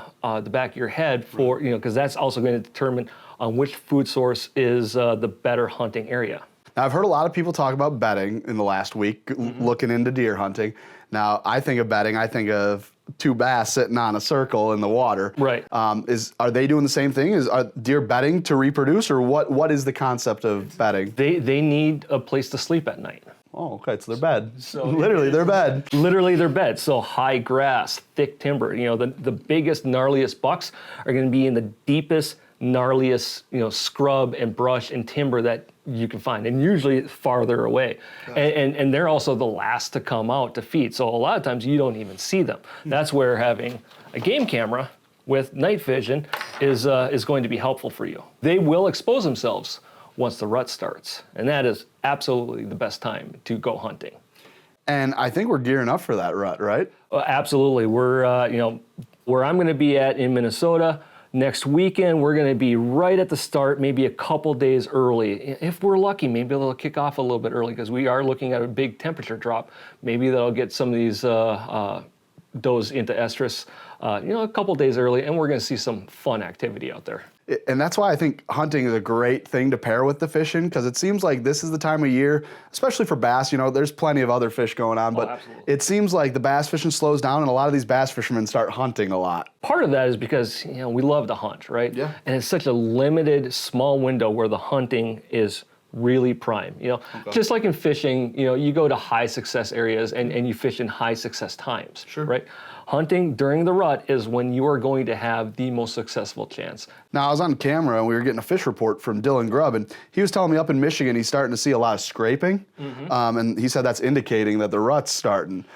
back of your head for, because that's also going to determine on which food source is the better hunting area. Now, I've heard a lot of people talk about bedding in the last week, looking into deer hunting. Now, I think of bedding, I think of two bass sitting on a circle in the water. Right. Are they doing the same thing? Are deer bedding to reproduce, or what is the concept of bedding? They need a place to sleep at night. Oh, okay, it's their bed. So literally their bed. Literally their bed. So high grass, thick timber. The biggest, gnarliest bucks are going to be in the deepest, gnarliest, scrub and brush and timber that you can find, and usually farther away. And they're also the last to come out to feed. So a lot of times you don't even see them. That's where having a game camera with night vision is going to be helpful for you. They will expose themselves once the rut starts, and that is absolutely the best time to go hunting. And I think we're gearing up for that rut, right? Absolutely. We're, where I'm going to be at in Minnesota next weekend, we're going to be right at the start, maybe a couple days early. If we're lucky, maybe they'll kick off a little bit early because we are looking at a big temperature drop. Maybe that'll get some of these does into estrus, a couple days early, and we're going to see some fun activity out there. And that's why I think hunting is a great thing to pair with the fishing, because it seems like this is the time of year, especially for bass. There's plenty of other fish going on, but it seems like the bass fishing slows down, and a lot of these bass fishermen start hunting a lot. Part of that is because we love to hunt, right? Yeah. And it's such a limited, small window where the hunting is really prime. Just like in fishing, you go to high success areas and you fish in high success times. Sure. Right? Hunting during the rut is when you are going to have the most successful chance. Now, I was on camera and we were getting a fish report from Dylan Grubb, and he was telling me up in Michigan he's starting to see a lot of scraping, and he said that's indicating that the rut's starting.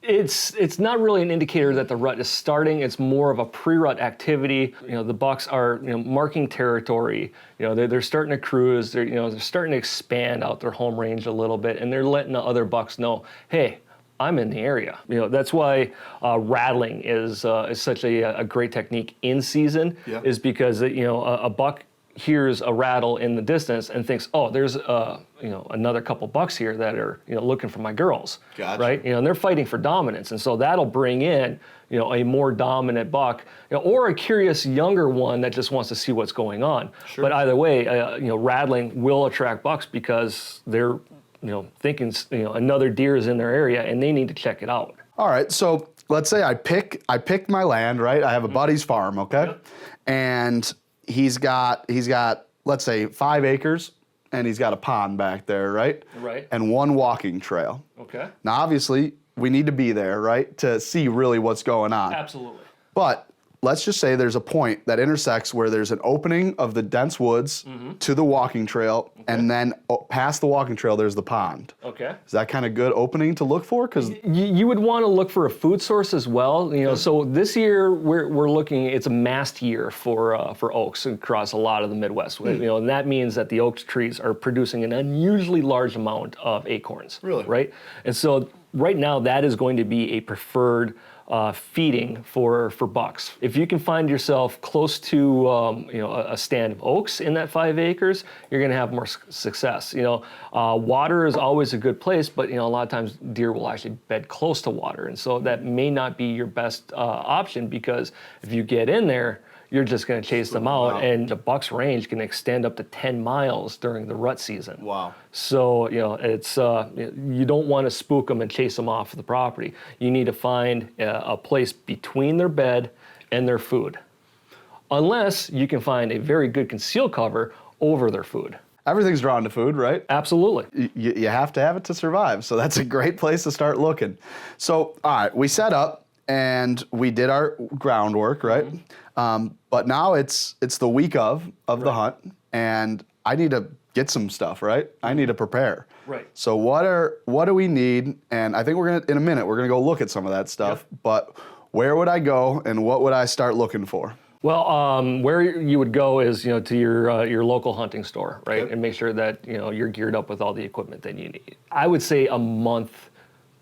It's not really an indicator that the rut is starting. It's more of a pre-rut activity. The bucks are marking territory. They're starting to cruise. They're starting to expand out their home range a little bit, and they're letting the other bucks know, hey, I'm in the area. That's why rattling is such a great technique in season. Yeah. Is because a buck hears a rattle in the distance and thinks, oh, there's another couple bucks here that are looking for my girls. Gotcha. Right? And they're fighting for dominance, and so that'll bring in a more dominant buck, or a curious younger one that just wants to see what's going on. Sure. But either way, rattling will attract bucks because they're thinking another deer is in their area and they need to check it out. All right, so let's say I picked my land, right? I have a buddy's farm, okay? Yep. And he's got let's say 5 acres, and he's got a pond back there, right? Right. And 1 walking trail. Okay. Now, obviously, we need to be there, right, to see really what's going on. Absolutely. But let's just say there's a point that intersects where there's an opening of the dense woods to the walking trail, and then past the walking trail, there's the pond. Okay. Is that kind of good opening to look for? Because You would want to look for a food source as well. So this year we're looking. It's a mast year for oaks across a lot of the Midwest. And that means that the oak trees are producing an unusually large amount of acorns. Really? Right. And so right now that is going to be a preferred feeding for bucks. If you can find yourself close to a stand of oaks in that 5 acres, you're going to have more success. Water is always a good place, but a lot of times deer will actually bed close to water, and so that may not be your best option, because if you get in there, you're just going to chase them out, and the buck's range can extend up to 10 miles during the rut season. Wow. So, it's you don't want to spook them and chase them off the property. You need to find a place between their bed and their food, unless you can find a very good conceal cover over their food. Everything's drawn to food, right? Absolutely. You have to have it to survive, so that's a great place to start looking. So, all right, we set up and we did our groundwork, right? But now it's the week of the hunt, and I need to get some stuff, right? I need to prepare. Right. So what do we need? And I think in a minute we're gonna go look at some of that stuff. Yep. But where would I go, and what would I start looking for? Well, where you would go is to your local hunting store, right, Yep. and make sure that you're geared up with all the equipment that you need. I would say a month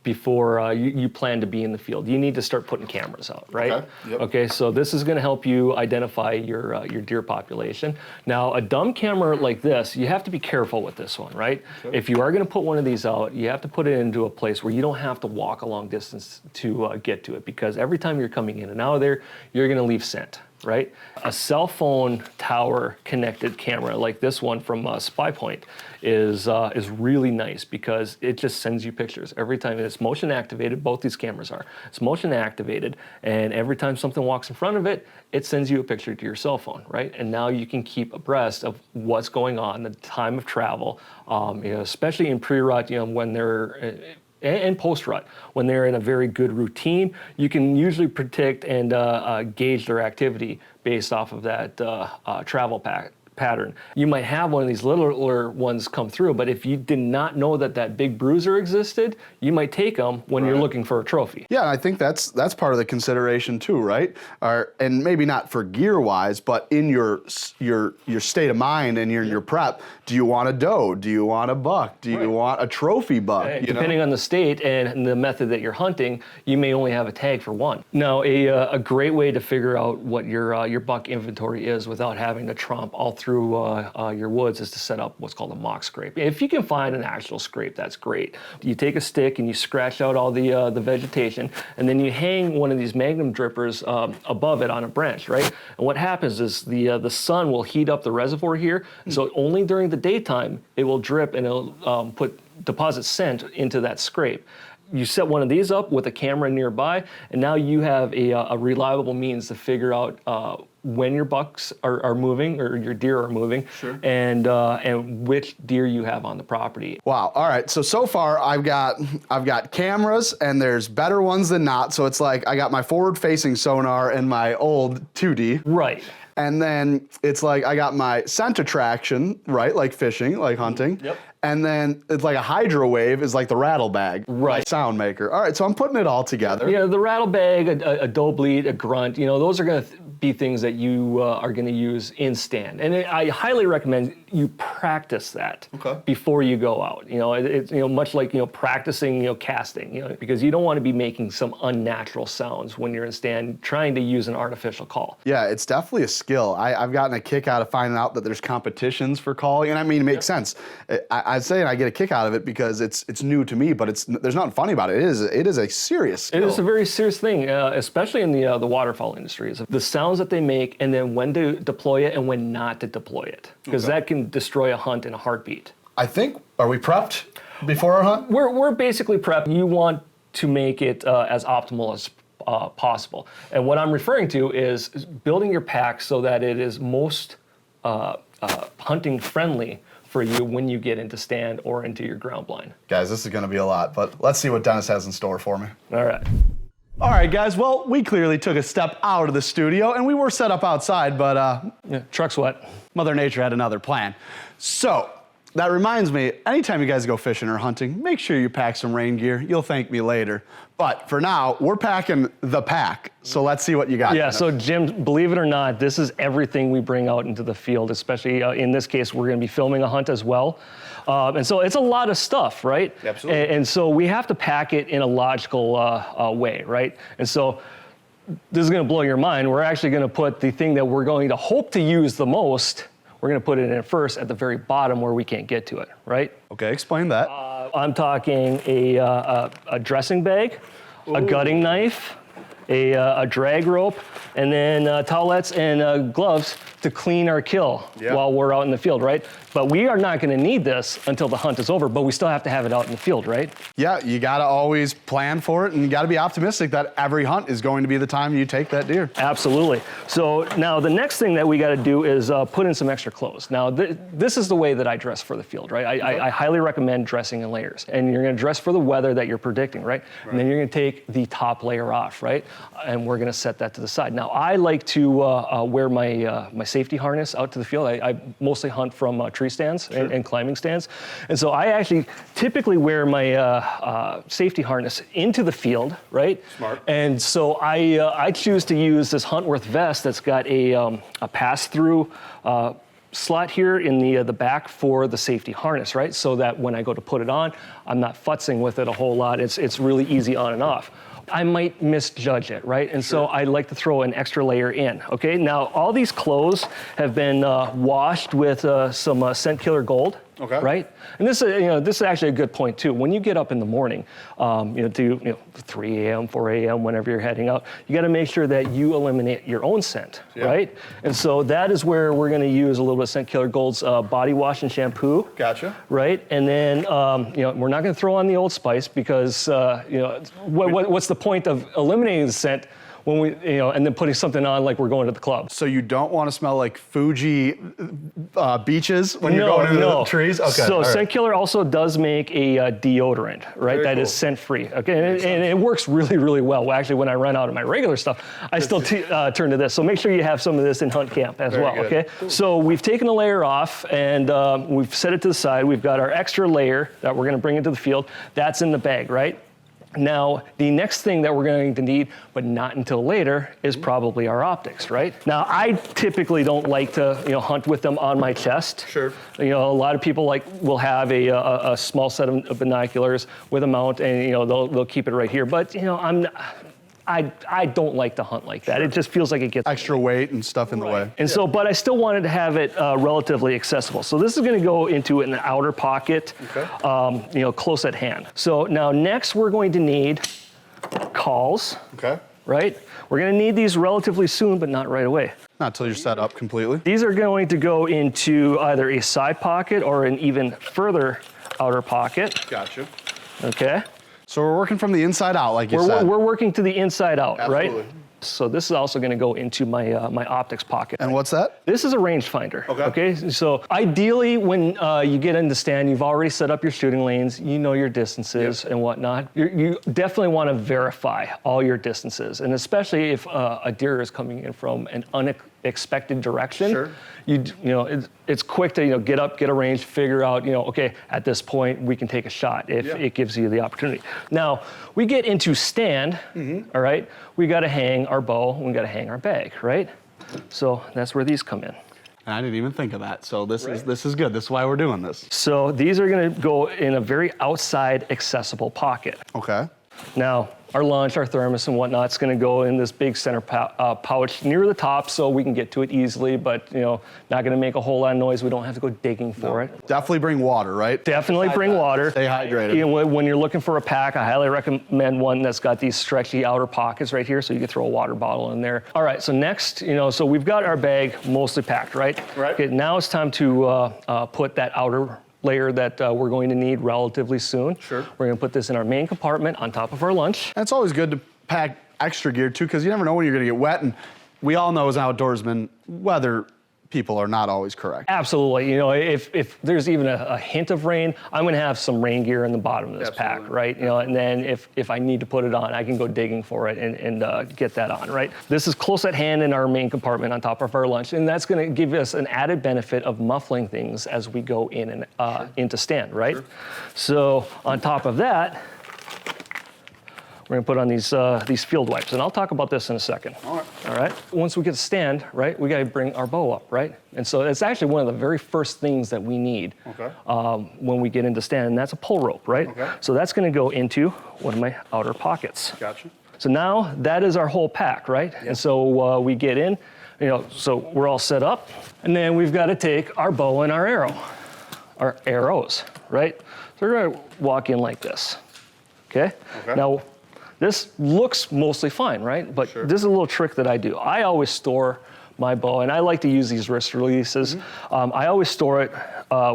before you plan to be in the field, you need to start putting cameras out, right? Okay. Yep. Okay, so this is going to help you identify your deer population. Now, a dumb camera like this, you have to be careful with this one, right? Okay. If you are going to put one of these out, you have to put it into a place where you don't have to walk a long distance to get to it, because every time you're coming in and out of there, you're going to leave scent. right? A cell phone tower connected camera like this one from SpyPoint is really nice because it just sends you pictures every time. It's motion activated. Both these cameras are. It's motion activated, and every time something walks in front of it, it sends you a picture to your cell phone, right? And now you can keep abreast of what's going on, the time of travel, especially in pre-rut, when they're and post-rut. When they're in a very good routine, you can usually predict and gauge their activity based off of that travel pattern. You might have one of these littler ones come through, but if you did not know that big bruiser existed, you might take them when you're looking for a trophy. Yeah, I think that's part of the consideration too, right? And maybe not for gear-wise, but in your state of mind and your prep, do you want a doe? Do you want a buck? Do you want a trophy buck? Depending on the state and the method that you're hunting, you may only have a tag for one. Now, a great way to figure out what your buck inventory is without having to tromp all through your woods is to set up what's called a mock scrape. If you can find an actual scrape, that's great. You take a stick and you scratch out all the vegetation, and then you hang one of these magnum drippers above it on a branch, right? And what happens is the sun will heat up the reservoir here, so only during the daytime it will drip and it'll deposit scent into that scrape. You set one of these up with a camera nearby, and now you have a reliable means to figure out when your bucks are moving or your deer are moving, and which deer you have on the property. Wow. All right. So far I've got cameras, and there's better ones than not. So it's like I got my forward-facing sonar and my old 2D. Right. And then it's like I got my scent attraction, right? Like fishing, like hunting. Yep. And then it's like a hydro wave is like the rattle bag, right? Sound maker. All right, so I'm putting it all together. Yeah, the rattle bag, a doe bleat, a grunt, those are going to be things that you are going to use in stand. And I highly recommend you practice that before you go out. It's much like practicing casting. Because you don't want to be making some unnatural sounds when you're in stand trying to use an artificial call. Yeah, it's definitely a skill. I've gotten a kick out of finding out that there's competitions for calling, and I mean it makes sense. I'd say I get a kick out of it because it's new to me, but there's nothing funny about it. It is a serious skill. It is a very serious thing, especially in the waterfowl industry. The sounds that they make, and then when to deploy it and when not to deploy it, because that can destroy a hunt in a heartbeat. I think, are we prepped before our hunt? We're basically prepped. You want to make it as optimal as possible. And what I'm referring to is building your pack so that it is most hunting friendly for you when you get into stand or into your ground blind. Guys, this is going to be a lot, but let's see what Dennis has in store for me. All right. All right, guys. Well, we clearly took a step out of the studio, and we were set up outside, but truck's wet. Mother Nature had another plan. So that reminds me, anytime you guys go fishing or hunting, make sure you pack some rain gear. You'll thank me later. But for now, we're packing the pack. So let's see what you got. Yeah, so Jim, believe it or not, this is everything we bring out into the field, especially in this case, we're gonna be filming a hunt as well. And so it's a lot of stuff, right? Absolutely. And so we have to pack it in a logical way, right? And so this is gonna blow your mind. We're actually gonna put the thing that we're going to hope to use the most, we're gonna put it in first at the very bottom where we can't get to it, right? Okay, explain that. I'm talking a dressing bag, a gutting knife, a drag rope, and then towelettes and gloves to clean our kill while we're out in the field, right? But we are not gonna need this until the hunt is over, but we still have to have it out in the field, right? Yeah, you gotta always plan for it, and you gotta be optimistic that every hunt is going to be the time you take that deer. Absolutely. So now the next thing that we gotta do is put in some extra clothes. Now, this is the way that I dress for the field, right? I highly recommend dressing in layers. And you're gonna dress for the weather that you're predicting, right? And then you're gonna take the top layer off, right? And we're gonna set that to the side. Now, I like to wear my safety harness out to the field. I mostly hunt from tree stands and climbing stands. And so I actually typically wear my safety harness into the field, right? Smart. And so I choose to use this Huntworth vest that's got a pass-through slot here in the back for the safety harness, right? So that when I go to put it on, I'm not futzing with it a whole lot. It's really easy on and off. I might misjudge it, right? And so I like to throw an extra layer in, okay? Now, all these clothes have been washed with some scent killer gold, Okay. Right? And this is actually a good point too. When you get up in the morning, to 3 a.m., 4 a.m., whenever you're heading out, you got to make sure that you eliminate your own scent, right? And so that is where we're going to use a little bit of Scent Killer Gold's body wash and shampoo. Gotcha. Right? And then, we're not going to throw on the Old Spice because, what's the point of eliminating the scent when we, and then putting something on like we're going to the club? So you don't want to smell like Fuji beaches when you're going into the trees? Okay. So Scent Killer also does make a deodorant, right? Very That is cool. scent-free. Okay, and it works really, really well. Actually, when I run out of my regular stuff, I still turn to this. So make sure you have some of this in hunt camp as well, good. okay? So we've taken a layer off and we've set it to the side. We've got our extra layer that we're going to bring into the field. That's in the bag, right? Now, the next thing that we're going to need, but not until later, is probably our optics, right? Now, I typically don't like to, hunt with them on my chest. Sure. A lot of people will have a small set of binoculars with a mount, and they'll keep it right here. But I don't like to hunt like that. It just feels like it gets Extra weight and stuff in the way. and so, but I still wanted to have it relatively accessible. So this is going to go into an outer pocket, close at hand. So now next we're going to need calls, Okay. right? We're going to need these relatively soon, but not right away. Not till you're set up completely. These are going to go into either a side pocket or an even further outer pocket, Gotcha. okay? So we're working from the inside out, like you said. We're working to the inside out, Absolutely. right? So this is also going to go into my my optics pocket. And what's that? This is a rangefinder. Okay. So ideally, when you get into stand, you've already set up your shooting lanes. You know your distances and whatnot. You definitely want to verify all your distances, and especially if a deer is coming in from an unexpected direction. Sure. It's quick to get up, get a range, figure out okay, at this point we can take a shot if it gives you the opportunity. Now we get into stand. All right, we got to hang our bow, we got to hang our bag, right? So that's where these come in. And I didn't even think of that. So this is good. This is why we're doing this. So these are going to go in a very outside accessible pocket. Okay. Now, our lunch, our thermos and whatnot, it's going to go in this big center pouch near the top so we can get to it easily, but not going to make a whole lot of noise. We don't have to go digging for it. Definitely bring water, right? Definitely bring water. Stay hydrated. When you're looking for a pack, I highly recommend one that's got these stretchy outer pockets right here so you can throw a water bottle in there. All right, so next, so we've got our bag mostly packed, right? Right. Okay, now it's time to put that outer layer that we're going to need relatively soon. Sure. We're going to put this in our main compartment on top of our lunch. And it's always good to pack extra gear too, because you never know when you're going to get wet. And we all know as outdoorsmen, weather people are not always correct. Absolutely. If there's even a hint of rain, I'm going to have some rain gear in the bottom of this pack, right? And then if I need to put it on, I can go digging for it and get that on, right? This is close at hand in our main compartment on top of our lunch, and that's going to give us an added benefit of muffling things as we go in and into stand, right? Sure. So on top of that, we're going to put on these field wipes, and I'll talk about this in a second. All right. Once we get to stand, right, we got to bring our bow up, right? And so it's actually one of the very first things that we need when we get into stand, and that's a pull rope, right? Okay. So that's going to go into one of my outer pockets. Gotcha. So now that is our whole pack, right? Yep. And so we get in, so we're all set up, and then we've got to take our bow and our arrows, right? So we're going to walk in like this, okay? Now, this looks mostly fine, right? But this is a little trick that I do. I always store my bow, and I like to use these wrist releases. I always store it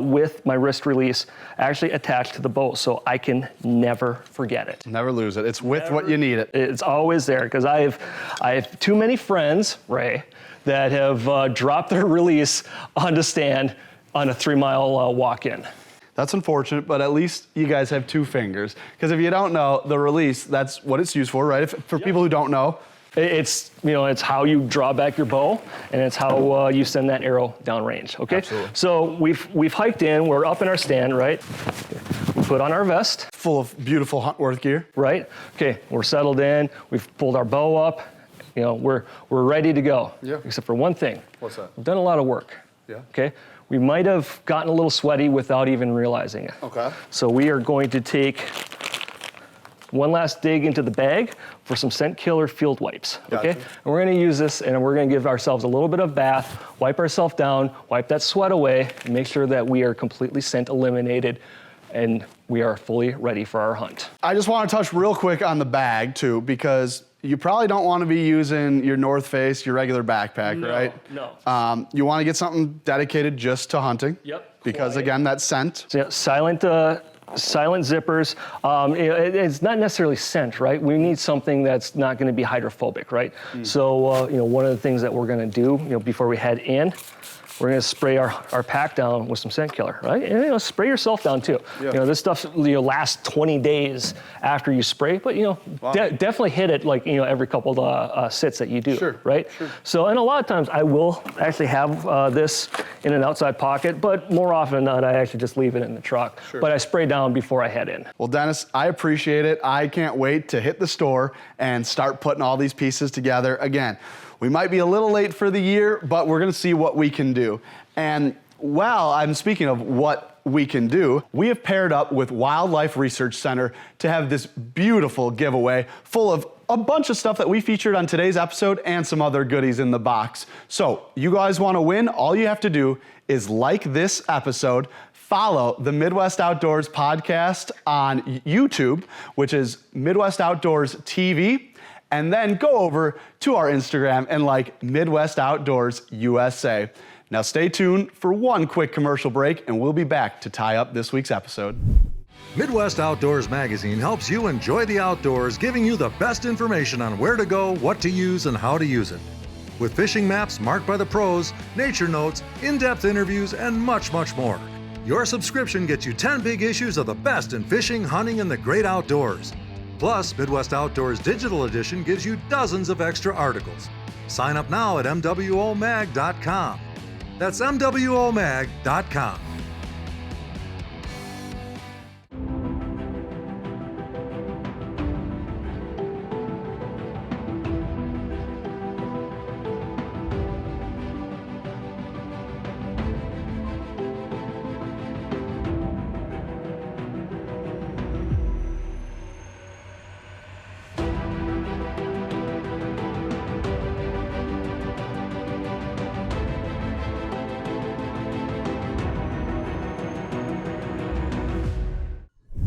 with my wrist release actually attached to the bow, so I can never forget it. Never lose it. It's with what you need it. It's always there, because I have too many friends, Ray, that have dropped their release on the stand on a 3-mile walk-in. That's unfortunate, but at least you guys have 2 fingers. Because if you don't know, the release, that's what it's used for, right? For people who don't know. It's how you draw back your bow, and it's how you send that arrow downrange, okay? Absolutely. So we've hiked in, we're up in our stand, right? We put on our vest. Full of beautiful Huntworth gear. Right, okay, we're settled in, we've pulled our bow up, we're ready to go. Yeah. Except for one thing. What's that? We've done a lot of work. Yeah. Okay? We might have gotten a little sweaty without even realizing it. Okay. So we are going to take one last dig into the bag for some scent killer field wipes, okay? Gotcha. And we're gonna use this and we're gonna give ourselves a little bit of bath, wipe ourselves down, wipe that sweat away, and make sure that we are completely scent eliminated and we are fully ready for our hunt. I just want to touch real quick on the bag too, because you probably don't want to be using your North Face, your regular backpack, right? No. You want to get something dedicated just to hunting. Yep. Because Quiet. again, that scent. So, yeah, silent zippers. It's not necessarily scent, right? We need something that's not going to be hydrophobic, right? So, one of the things that we're going to do, before we head in, we're going to spray our pack down with some scent killer, right? And spray yourself down too. Yeah. This stuff lasts 20 days after you spray, but definitely hit it like every couple of sits that you do, Sure, right? sure. So, and a lot of times I will actually have this in an outside pocket, but more often than not, I actually just leave it in the truck. Sure. But I spray down before I head in. Well, Dennis, I appreciate it. I can't wait to hit the store and start putting all these pieces together. Again, we might be a little late for the year, but we're gonna see what we can do. And while I'm speaking of what we can do, we have paired up with Wildlife Research Center to have this beautiful giveaway full of a bunch of stuff that we featured on today's episode and some other goodies in the box. So you guys wanna win, all you have to do is like this episode, follow the Midwest Outdoors podcast on YouTube, which is Midwest Outdoors TV, and then go over to our Instagram and like Midwest Outdoors USA. Now stay tuned for one quick commercial break and we'll be back to tie up this week's episode. Midwest Outdoors Magazine helps you enjoy the outdoors, giving you the best information on where to go, what to use, and how to use it. With fishing maps marked by the pros, nature notes, in-depth interviews, and much, much more. Your subscription gets you 10 big issues of the best in fishing, hunting, and the great outdoors. Plus, Midwest Outdoors Digital Edition gives you dozens of extra articles. Sign up now at MWOMag.com. That's MWOMag.com.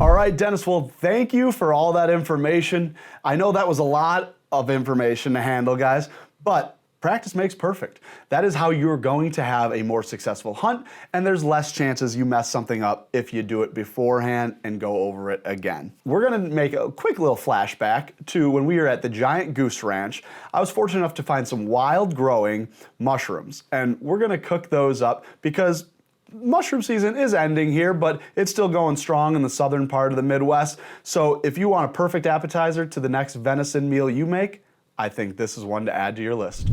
All right, Dennis, well, thank you for all that information. I know that was a lot of information to handle, guys, but practice makes perfect. That is how you're going to have a more successful hunt, and there's less chances you mess something up if you do it beforehand and go over it again. We're gonna make a quick little flashback to when we were at the Giant Goose Ranch. I was fortunate enough to find some wild growing mushrooms, and we're gonna cook those up because mushroom season is ending here, but it's still going strong in the southern part of the Midwest. So if you want a perfect appetizer to the next venison meal you make, I think this is one to add to your list.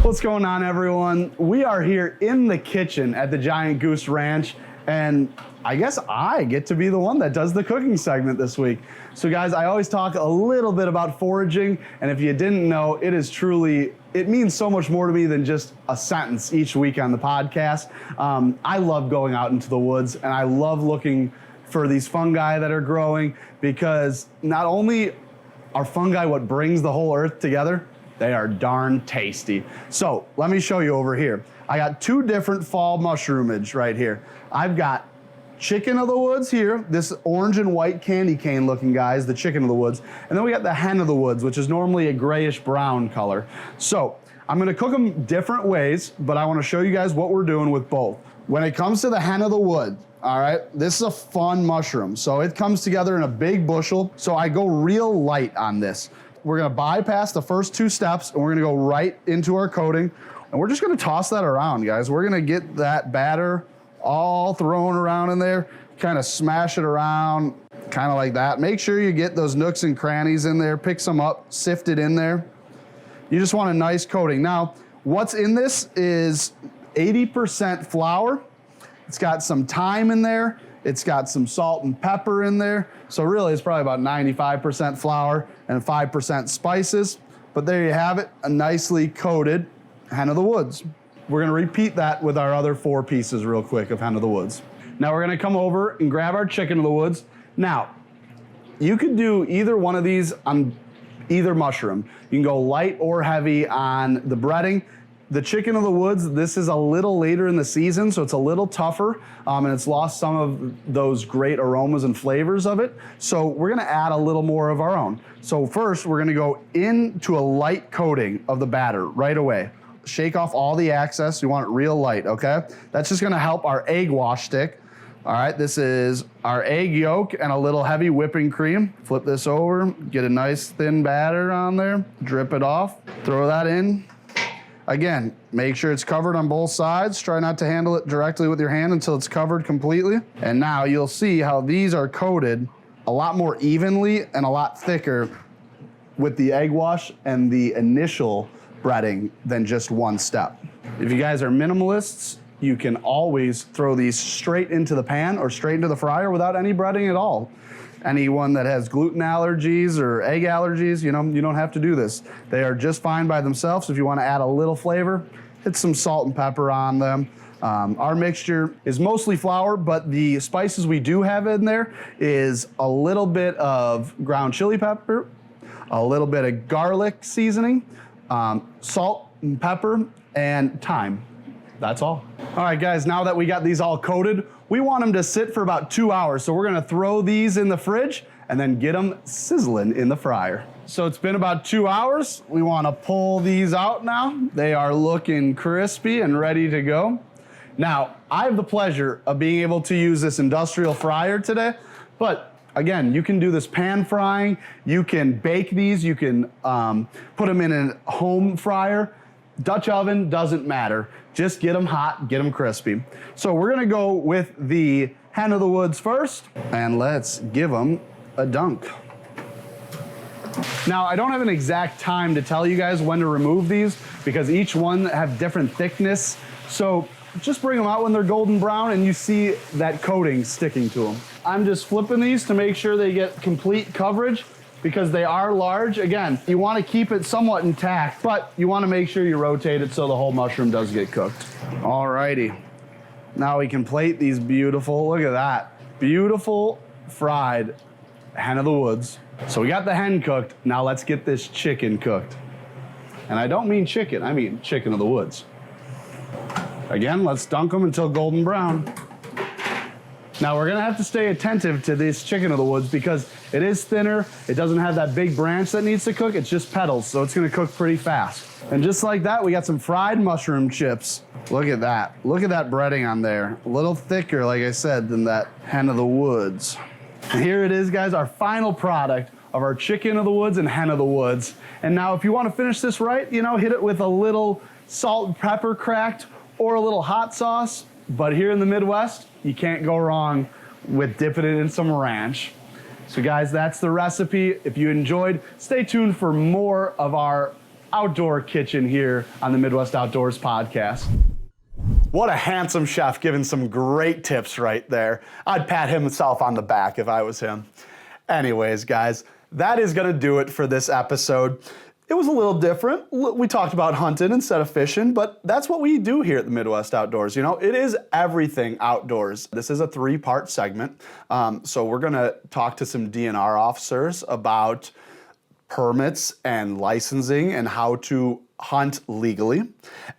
What's going on, everyone? We are here in the kitchen at the Giant Goose Ranch, and I guess I get to be the one that does the cooking segment this week. So guys, I always talk a little bit about foraging, and if you didn't know, it means so much more to me than just a sentence each week on the podcast. I love going out into the woods, and I love looking for these fungi that are growing, because not only are fungi what brings the whole earth together, they are darn tasty. So let me show you over here. I got two different fall mushroomage right here. I've got chicken of the woods here, this orange and white candy cane looking guy is the chicken of the woods. And then we got the hen of the woods, which is normally a grayish brown color. So I'm gonna cook them different ways, but I wanna show you guys what we're doing with both. When it comes to the hen of the wood, all right, this is a fun mushroom. So it comes together in a big bushel. So I go real light on this. We're gonna bypass the first two steps and we're gonna go right into our coating. And we're just gonna toss that around, guys. We're gonna get that batter all thrown around in there, kind of smash it around, kind of like that. Make sure you get those nooks and crannies in there, pick some up, sift it in there. You just want a nice coating. Now, what's in this is 80% flour. It's got some thyme in there. It's got some salt and pepper in there. So really it's probably about 95% flour and 5% spices. But there you have it, a nicely coated hen of the woods. We're gonna repeat that with our other 4 pieces real quick of hen of the woods. Now we're gonna come over and grab our chicken of the woods. Now, you could do either one of these on either mushroom. You can go light or heavy on the breading. The chicken of the woods, this is a little later in the season, so it's a little tougher, and it's lost some of those great aromas and flavors of it. So we're gonna add a little more of our own. So first, we're gonna go into a light coating of the batter right away. Shake off all the excess. You want it real light, okay? That's just gonna help our egg wash stick. All right, this is our egg yolk and a little heavy whipping cream. Flip this over, get a nice thin batter on there, drip it off, throw that in. Again, make sure it's covered on both sides. Try not to handle it directly with your hand until it's covered completely. And now you'll see how these are coated a lot more evenly and a lot thicker with the egg wash and the initial breading than just one step. If you guys are minimalists, you can always throw these straight into the pan or straight into the fryer without any breading at all. Anyone that has gluten allergies or egg allergies, you don't have to do this. They are just fine by themselves. If you want to add a little flavor, hit some salt and pepper on them. Our mixture is mostly flour, but the spices we do have in there is a little bit of ground chili pepper, a little bit of garlic seasoning, salt and pepper, and thyme. That's all. All right, guys, now that we got these all coated, we want them to sit for about 2 hours. So we're gonna throw these in the fridge and then get them sizzling in the fryer. So it's been about 2 hours. We wanna pull these out now. They are looking crispy and ready to go. Now, I have the pleasure of being able to use this industrial fryer today, but again, you can do this pan frying, you can bake these, you can put them in a home fryer. Dutch oven, doesn't matter. Just get them hot, get them crispy. So we're gonna go with the hen of the woods first, and let's give them a dunk. Now, I don't have an exact time to tell you guys when to remove these because each one have different thickness. So just bring them out when they're golden brown and you see that coating sticking to them. I'm just flipping these to make sure they get complete coverage because they are large. Again, you want to keep it somewhat intact, but you want to make sure you rotate it so the whole mushroom does get cooked. All righty. Now we can plate these beautiful, look at that, beautiful fried hen of the woods. So we got the hen cooked. Now let's get this chicken cooked. And I don't mean chicken, I mean chicken of the woods. Again, let's dunk them until golden brown. Now we're gonna have to stay attentive to this chicken of the woods because it is thinner, it doesn't have that big branch that needs to cook, it's just petals, so it's gonna cook pretty fast. And just like that, we got some fried mushroom chips. Look at that breading on there. A little thicker, like I said, than that hen of the woods. And here it is, guys, our final product of our chicken of the woods and hen of the woods. And now if you wanna finish this right, hit it with a little salt and pepper cracked or a little hot sauce. But here in the Midwest, you can't go wrong with dipping it in some ranch. So guys, that's the recipe. If you enjoyed, stay tuned for more of our outdoor kitchen here on the Midwest Outdoors podcast. What a handsome chef giving some great tips right there. I'd pat himself on the back if I was him. Anyways, guys, that is gonna do it for this episode. It was a little different. We talked about hunting instead of fishing, but that's what we do here at the Midwest Outdoors. It is everything outdoors. This is a 3-part segment. So we're gonna talk to some DNR officers about permits and licensing and how to hunt legally.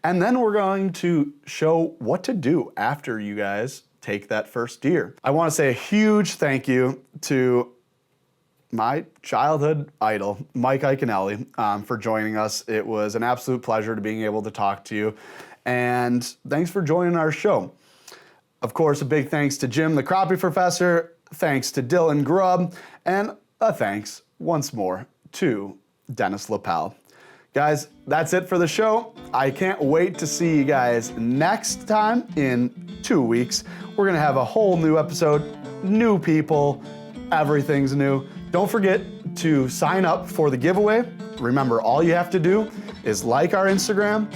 And then we're going to show what to do after you guys take that first deer. I wanna say a huge thank you to my childhood idol, Mike Iaconelli, for joining us. It was an absolute pleasure to being able to talk to you. And thanks for joining our show. Of course, a big thanks to Jim, the crappie professor. Thanks to Dylan Grubb. And a thanks once more to Dennis Leppell. Guys, that's it for the show. I can't wait to see you guys next time in 2 weeks. We're gonna have a whole new episode, new people, everything's new. Don't forget to sign up for the giveaway. Remember, all you have to do is like our Instagram,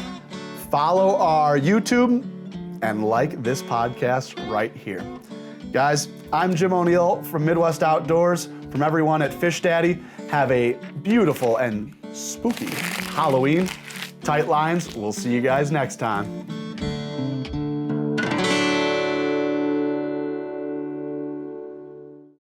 follow our YouTube, and like this podcast right here. Guys, I'm Jim O'Neill from Midwest Outdoors. From everyone at Fish Daddy, have a beautiful and spooky Halloween. Tight lines. We'll see you guys next time.